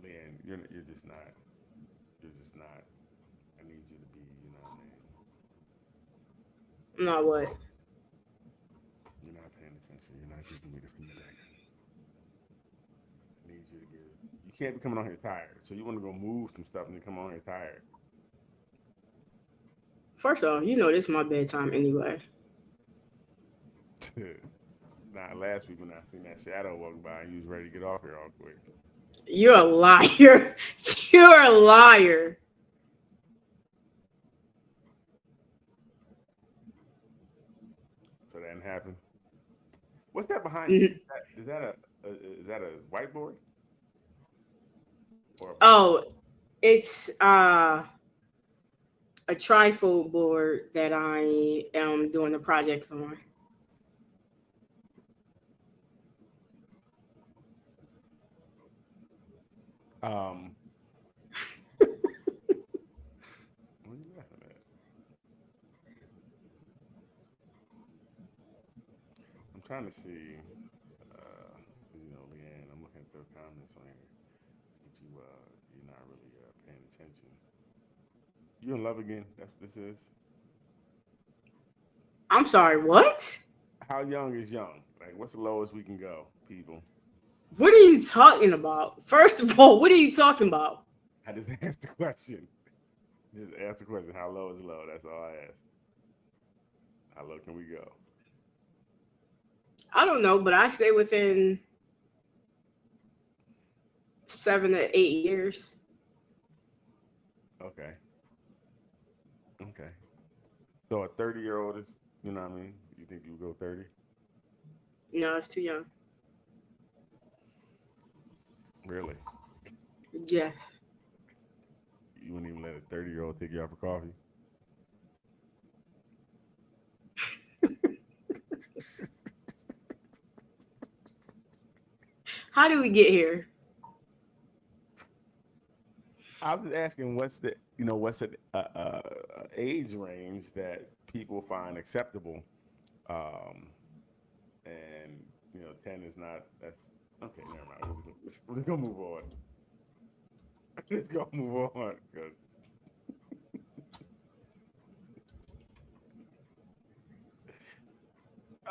Leanne, you're just not. You're just not. I need you to be, you know what I mean? Not what? You're not paying attention. You're not giving me the feedback. I need you to give. You can't be coming on here tired. So you want to go move some stuff and then come on here tired. First off, this is my bedtime anyway. Nah, last week when I seen that shadow walking by, you was ready to get off here all quick. You're a liar. You're a liar. So that didn't happen. What's that behind you? Is that a whiteboard? It's a trifold board that I am doing a project on. What are you laughing at? I'm trying to see, Leanne, I'm looking at the comments on here. See what you're not really paying attention. You in love again? That's what this is? I'm sorry, what? How young is young? Like, what's the lowest we can go, people? What are you talking about? First of all, what are you talking about? I just asked the question. Just ask the question. How low is low? That's all I asked. How low can we go? I don't know, but I stay within 7 to 8 years. Okay. Okay. So a 30-year-old is, you know what I mean? You think you would go 30? No, it's too young. Really? Yes. You wouldn't even let a 30-year-old take you out for coffee? How do we get here? I was just asking, what's the age range that people find acceptable, and 10 is not. That's okay. Never mind. We're just gonna move on. Let's go move on. 'Cause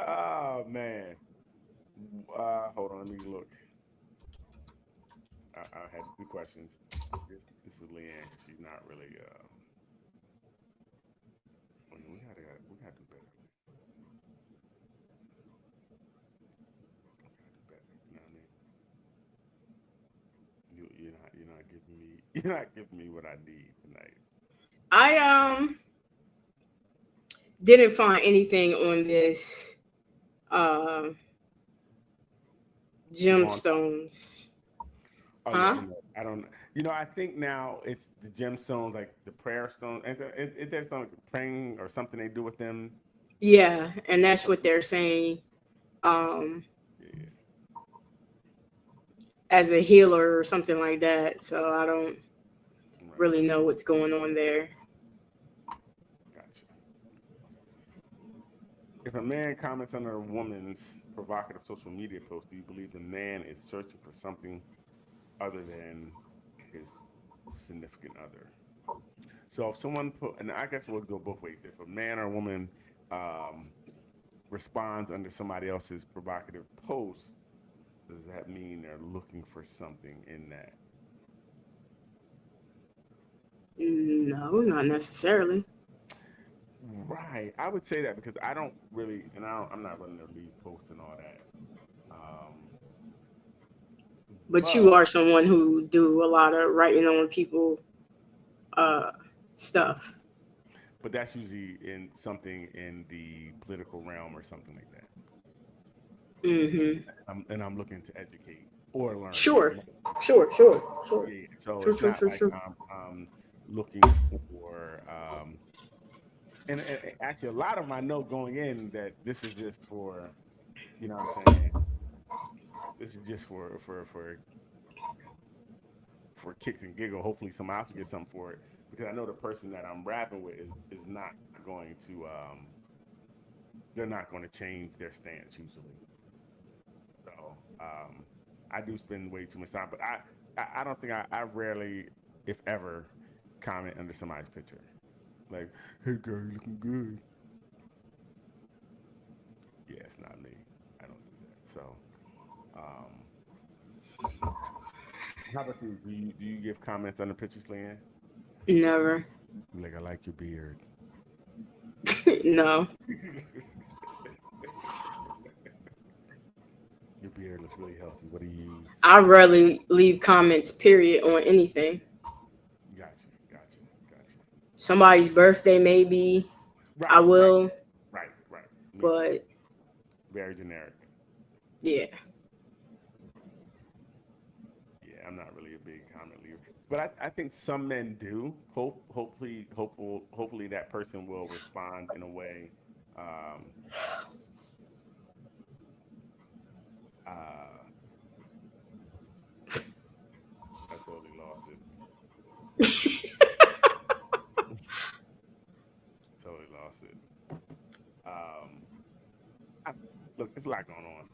oh man. Hold on. Let me look. I had 2 questions. This is Leanne. She's not really. We gotta do better. You know what I mean? You're not giving me what I need tonight. I didn't find anything on this gemstones. Oh, Huh? I don't. I think now it's the gemstones, like the prayer stone. And there's some praying or something they do with them. Yeah, and that's what they're saying. Yeah. As a healer or something like that. So I don't really know what's going on there. Gotcha. If a man comments under a woman's provocative social media post, do you believe the man is searching for something other than his significant other? So if someone and I guess we'll go both ways. If a man or a woman responds under somebody else's provocative post, does that mean they're looking for something in that? No, not necessarily. Right. I would say that because I don't really, and I'm not running the lead posts and all that. But you are someone who do a lot of writing on people stuff. But that's usually in something in the political realm or something like that. Mm-hmm. And I'm looking to educate or learn. Sure. Yeah. So It's not like I'm looking for. And actually, a lot of them I know going in that this is just for, you know what I'm saying? This is just for kicks and giggle. Hopefully, someone else will get something for it, because I know the person that I'm rapping with is not going to. They're not going to change their stance usually. So I do spend way too much time, but I don't think I rarely, if ever, comment under somebody's picture. Like, hey girl, you looking good. Yeah, it's not me. I don't do that. So, how about you? Do you give comments on the pictures, Leanne? Never. Like, I like your beard. No. Your beard looks really healthy. What do you use? I rarely leave comments, period, on anything. Gotcha. Somebody's birthday, maybe. Right, I will. Right. But too. Very generic. Yeah, I'm not really a big comment leaver, but I think some men do. Hopefully that person will respond in a way. I totally lost it. Look, there's a lot going on.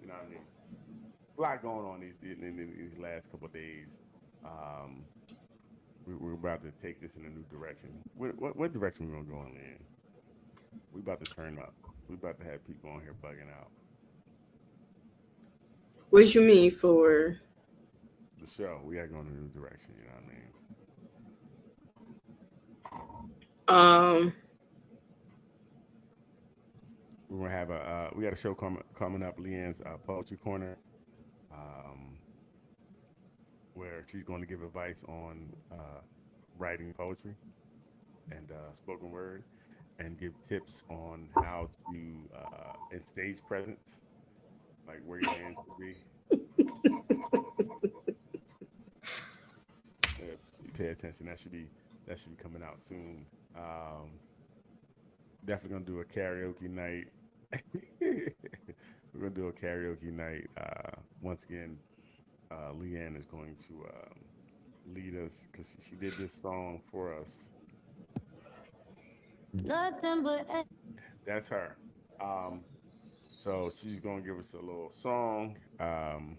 You know what I mean? A lot going on these last couple of days. We're about to take this in a new direction. What direction we gonna go in? We about to turn up. We about to have people on here bugging out. what you mean for The show, we gotta go in a new direction. You know what I mean? We're gonna have we got a show coming up, Leanne's Poetry Corner. where she's going to give advice on writing poetry and spoken word, and give tips on how to in stage presence, like where your hands should be. If you pay attention, that should be coming out soon. Definitely gonna do a karaoke night. We're gonna do a karaoke night. Once again, Leanne is going to lead us because she did this song for us. Nothing but That's her. Um, so she's gonna give us a little song. I'm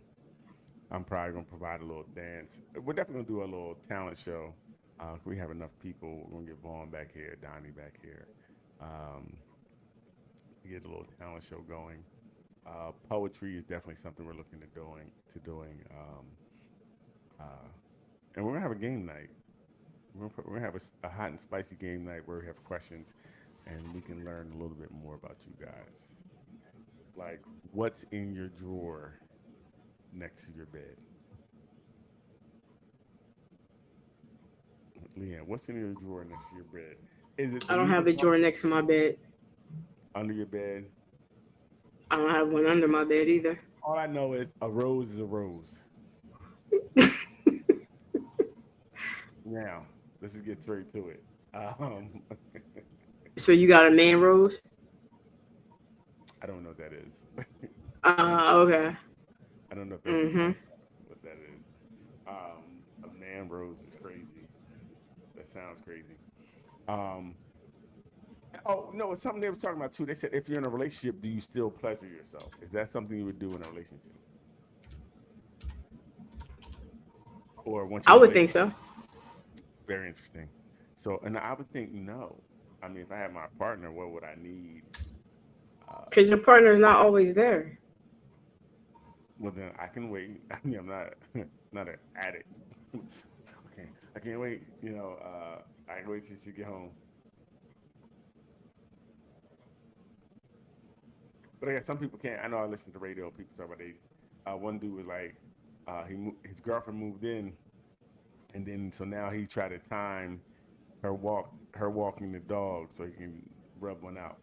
probably gonna provide a little dance. We're definitely gonna do a little talent show. We have enough people. We're gonna get Vaughn back here, Donnie back here. Um, get a little talent show going. Poetry is definitely something we're looking at doing. Uh, and we're gonna have a game night. We're gonna have a hot and spicy game night where we have questions, and we can learn a little bit more about you guys. Like, what's in your drawer next to your bed? Leanne, what's in your drawer next to your bed? Is it I don't have a drawer next to my bed. under your bed? I don't have one under my bed either. All I know is a rose is a rose. Now, let's just get straight to it. So you got a man rose? I don't know what that is. Okay. I don't know if that's Mm-hmm. what that is. A man rose is crazy. That sounds crazy. Oh no, it's something they were talking about too. They said if you're in a relationship, do you still pleasure yourself? Is that something you would do in a relationship? Or once I you would wait- think so. Very interesting. So, and I would think no. I mean, if I had my partner, what would I need? Because your partner's not always there. Well, then I can wait. I mean, I'm not an addict. Okay, I can't wait. I can wait till she get home. But I guess some people can't. I know I listen to radio. People talk about they. One dude was like, his girlfriend moved in, and then so now he tried to time her walking the dog so he can rub one out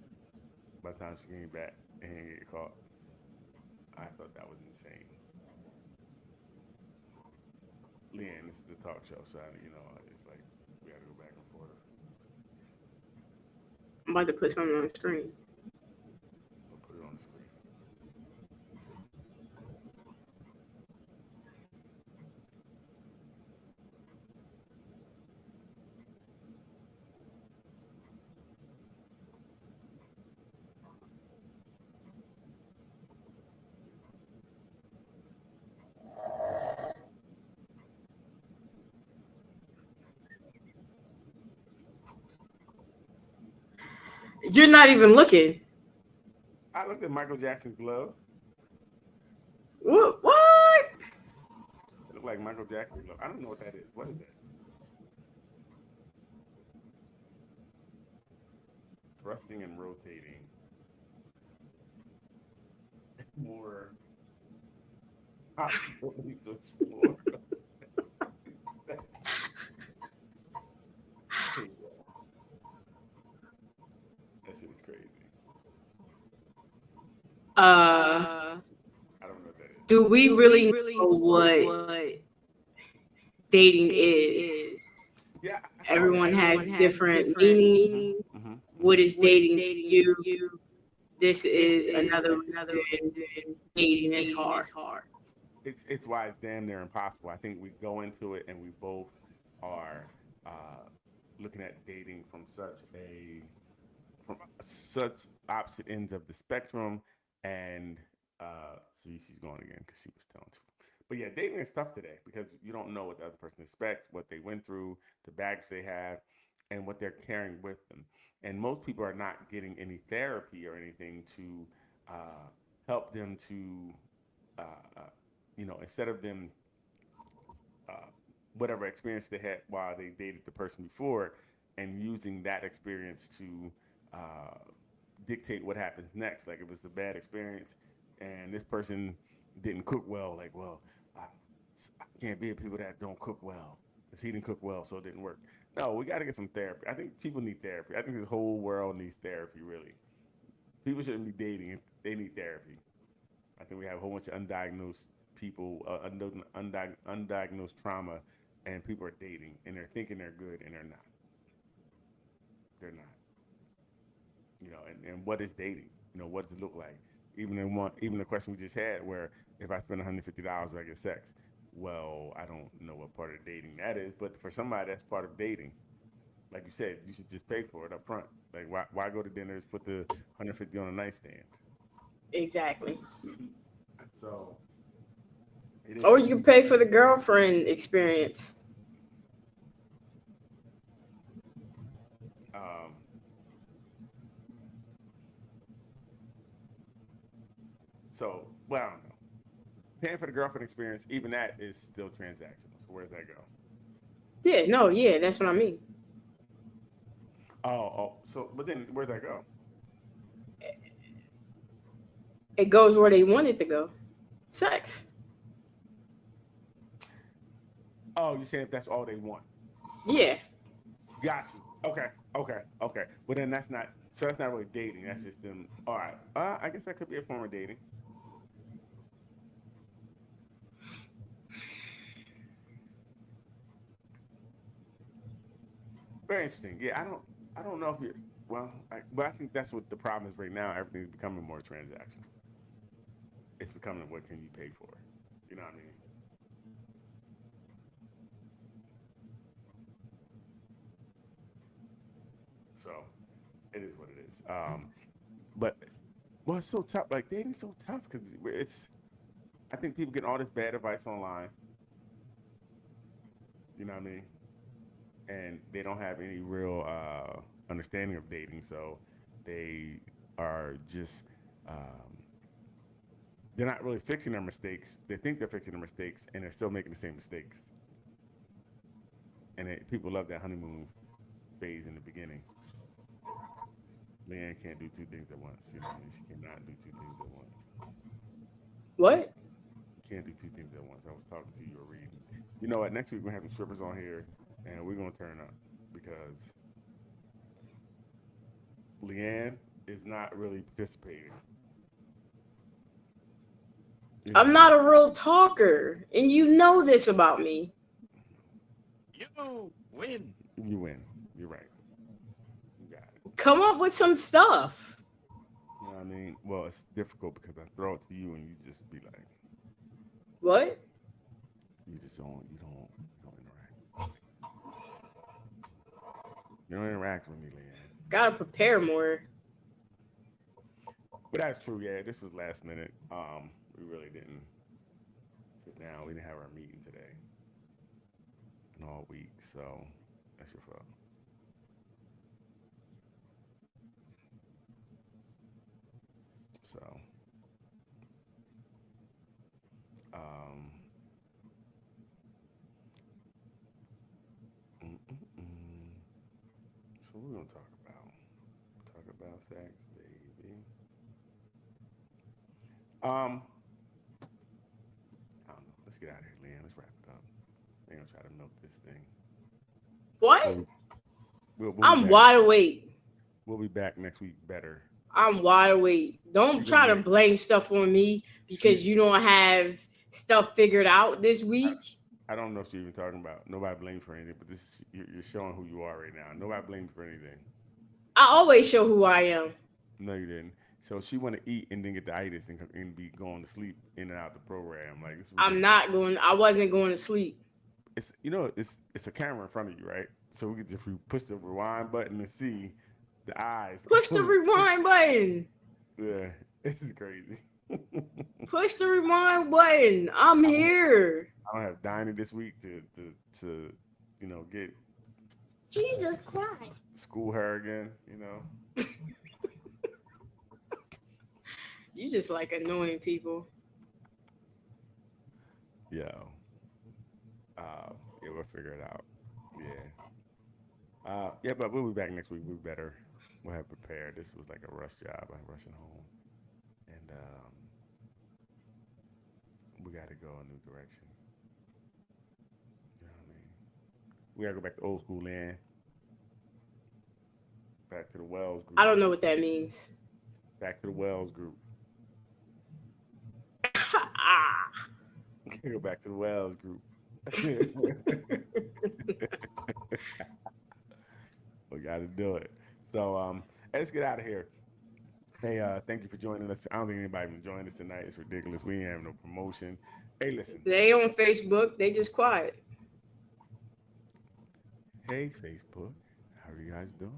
by the time she came back and he didn't get caught. I thought that was insane. Leanne, this is a talk show, so it's like we gotta go back and forth. I'm about to put something on the screen. We'll put it on the screen. You're not even looking. I looked at Michael Jackson's glove. What? It looked like Michael Jackson's glove. I don't know what that is. What is that? Thrusting and rotating. More possibilities to explore. That shit is crazy. I don't know what that is. Do we really know what dating is? Yeah. I saw Everyone that. has different meaning. Mhm. What is dating to you? This is another reason dating is hard. It's why it's damn near impossible. I think we go into it and we both are looking at dating from such opposite ends of the spectrum. And see, she's going again because she was telling you. But yeah, dating is tough today because you don't know what the other person expects, what they went through, the baggage they have, and what they're carrying with them. And most people are not getting any therapy or anything to help them to, instead of them, whatever experience they had while they dated the person before, and using that experience to dictate what happens next. Like if it's a bad experience and this person didn't cook well, like, well, I can't be with people that don't cook well because he didn't cook well, so it didn't work. No, we got to get some therapy. I think people need therapy. I think this whole world needs therapy. Really, people shouldn't be dating; they need therapy. I think we have a whole bunch of undiagnosed people, undiagnosed trauma, and people are dating and they're thinking they're good and they're not. They're not. And what is dating? What does it look like? Even the question we just had, where if I spend $150, do I get sex? Well, I don't know what part of dating that is, but for somebody, that's part of dating. Like you said, you should just pay for it up front. Like, why go to dinner and put the 150 on a nightstand? Exactly. So, Or you can pay for the girlfriend experience. Well, I don't know. Paying for the girlfriend experience, even that is still transactional. So where does that go? Yeah, that's what I mean. But then where's that go? It goes where they want it to go. Sex. Oh, you're saying if that's all they want? Yeah. Got you. Okay. But then that's not really dating. That's just them. All right. I guess that could be a form of dating. Very interesting. Yeah, I don't know if you. But I think that's what the problem is right now. Everything's becoming more transactional. It's becoming what can you pay for? You know what I mean? So it is what it is. But it's so tough. Like dating's so tough because I think people get all this bad advice online. You know what I mean? And they don't have any real understanding of dating, so they are just they're not really fixing their mistakes. They think they're fixing their mistakes, and they're still making the same mistakes. And people love that honeymoon phase in the beginning. Leanne can't do two things at once. You know what I mean? She cannot do two things at once. What? Can't do two things at once. I was talking to you or reading. You know what? Next week we're having strippers on here, and we're gonna turn up because Leanne is not really participating. I'm not a real talker, and you know this about me. You win. You win. You're right. You got it. Come up with some stuff. You know what I mean? Well, it's difficult because I throw it to you and you just be like, What? you don't interact. You don't interact with me, Leanne. Gotta prepare more. But that's true, yeah. This was last minute. We really didn't sit down. We didn't have our meeting today and all week, so that's your fault. So, so we're gonna talk about sex, baby. I don't know. Let's get out of here, Leanne. Let's wrap it up. We're gonna try to milk this thing. What? We'll I'm wide awake. We'll be back next week better. I'm wide awake. Don't try to blame stuff on me because you don't have stuff figured out this week. I don't know if you're even talking about. Nobody blames for anything, but you're showing who you are right now. Nobody blames for anything. I always show who I am. No, you didn't. So she want to eat and then get the itis and be going to sleep in and out the program. Like I'm not going. I wasn't going to sleep. It's it's a camera in front of you, right? So we could just push the rewind button and see the eyes. Push the rewind button. Yeah, this is crazy. Push the rewind button. I'm here. I don't have Dinah this week to get Jesus Christ. school her again. You just like annoying people. Yeah, we'll figure it out. Yeah, but we'll be back next week. We'll be better. We'll have prepared. This was like a rush job. I'm rushing home, and we got to go a new direction. We gotta go back to old school, Leanne. Back to the Wells group. I don't know what that means. Back to the Wells group. Go back to the Wells group. We got to do it. So let's get out of here. Hey, thank you for joining us. I don't think anybody even joined us tonight. It's ridiculous. We ain't having no promotion. Hey, listen. They on Facebook. They just quiet. Hey, Facebook. How are you guys doing?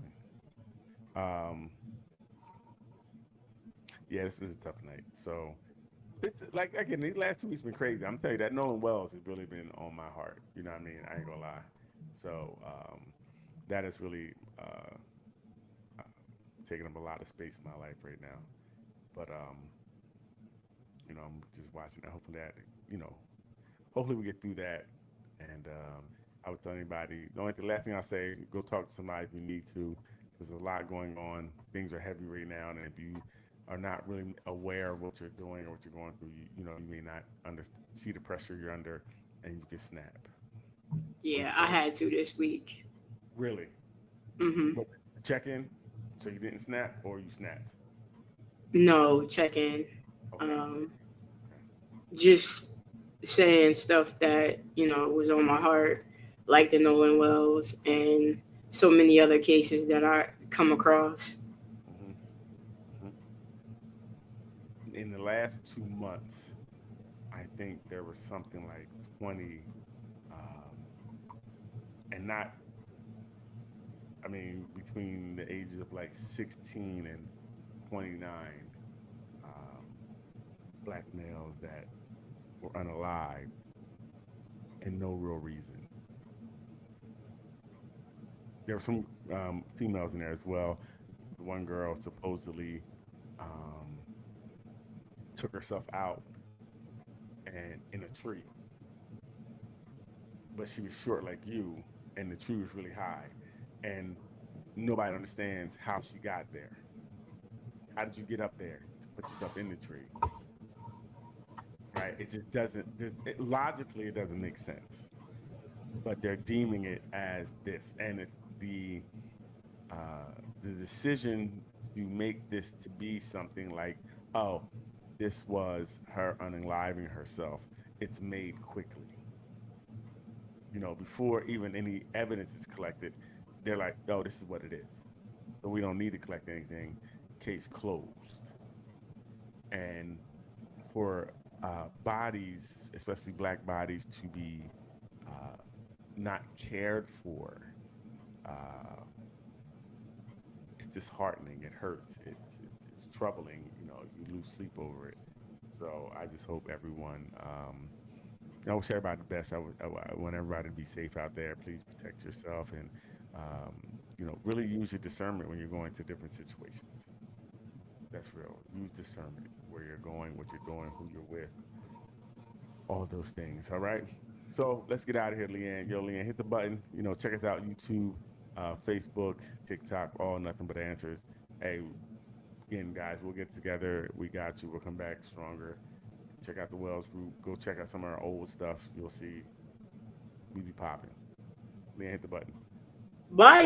Yeah, this was a tough night. So, like, again, these last 2 weeks been crazy. I'm telling you, that Nolan Wells has really been on my heart. You know what I mean? I ain't gonna lie. So, that is really taking up a lot of space in my life right now. But, you know, I'm just watching that. Hopefully that, you know, hopefully we get through that. And I would tell anybody, the last thing I'll say, go talk to somebody if you need to. There's a lot going on. Things are heavy right now. And if you are not really aware of what you're doing or what you're going through, you know, you may not see the pressure you're under, and you can snap. Yeah, I had to this week. Really? Mm-hmm. Check in. So you didn't snap, or you snapped? No, check in. Okay. Just saying stuff that, you know, was on my heart, like the Nolan Wells and so many other cases that I come across. In the last 2 months, I think there was something like 20, and not, I mean, between the ages of like 16 and 29, black males that were unalived and no real reason. There were some females in there as well. One girl supposedly took herself out and in a tree, but she was short like you, and the tree was really high, and nobody understands how she got there. How did you get up there to put yourself in the tree? Right? It just doesn't, logically, it doesn't make sense. But they're deeming it as this. And the decision to make this to be something like, oh, this was her unaliving herself, it's made quickly. You know, before even any evidence is collected, they're like, oh, this is what it is. So we don't need to collect anything. Case closed. And for bodies, especially black bodies, to be not cared for, it's disheartening. It hurts. It's troubling. You know, you lose sleep over it. So I just hope everyone, I wish everybody the best. I want everybody to be safe out there. Please protect yourself and, you know, really use your discernment when you're going to different situations. That's real. Use discernment, where you're going, what you're doing, who you're with, all those things. All right. So let's get out of here, Leanne. Yo, Leanne, hit the button. You know, check us out, YouTube, Facebook, TikTok, all Nothing But Answers. Hey, again, guys, we'll get together. We got you. We'll come back stronger. Check out the Wells Group. Go check out some of our old stuff. You'll see we be popping. Leanne, hit the button. Bye.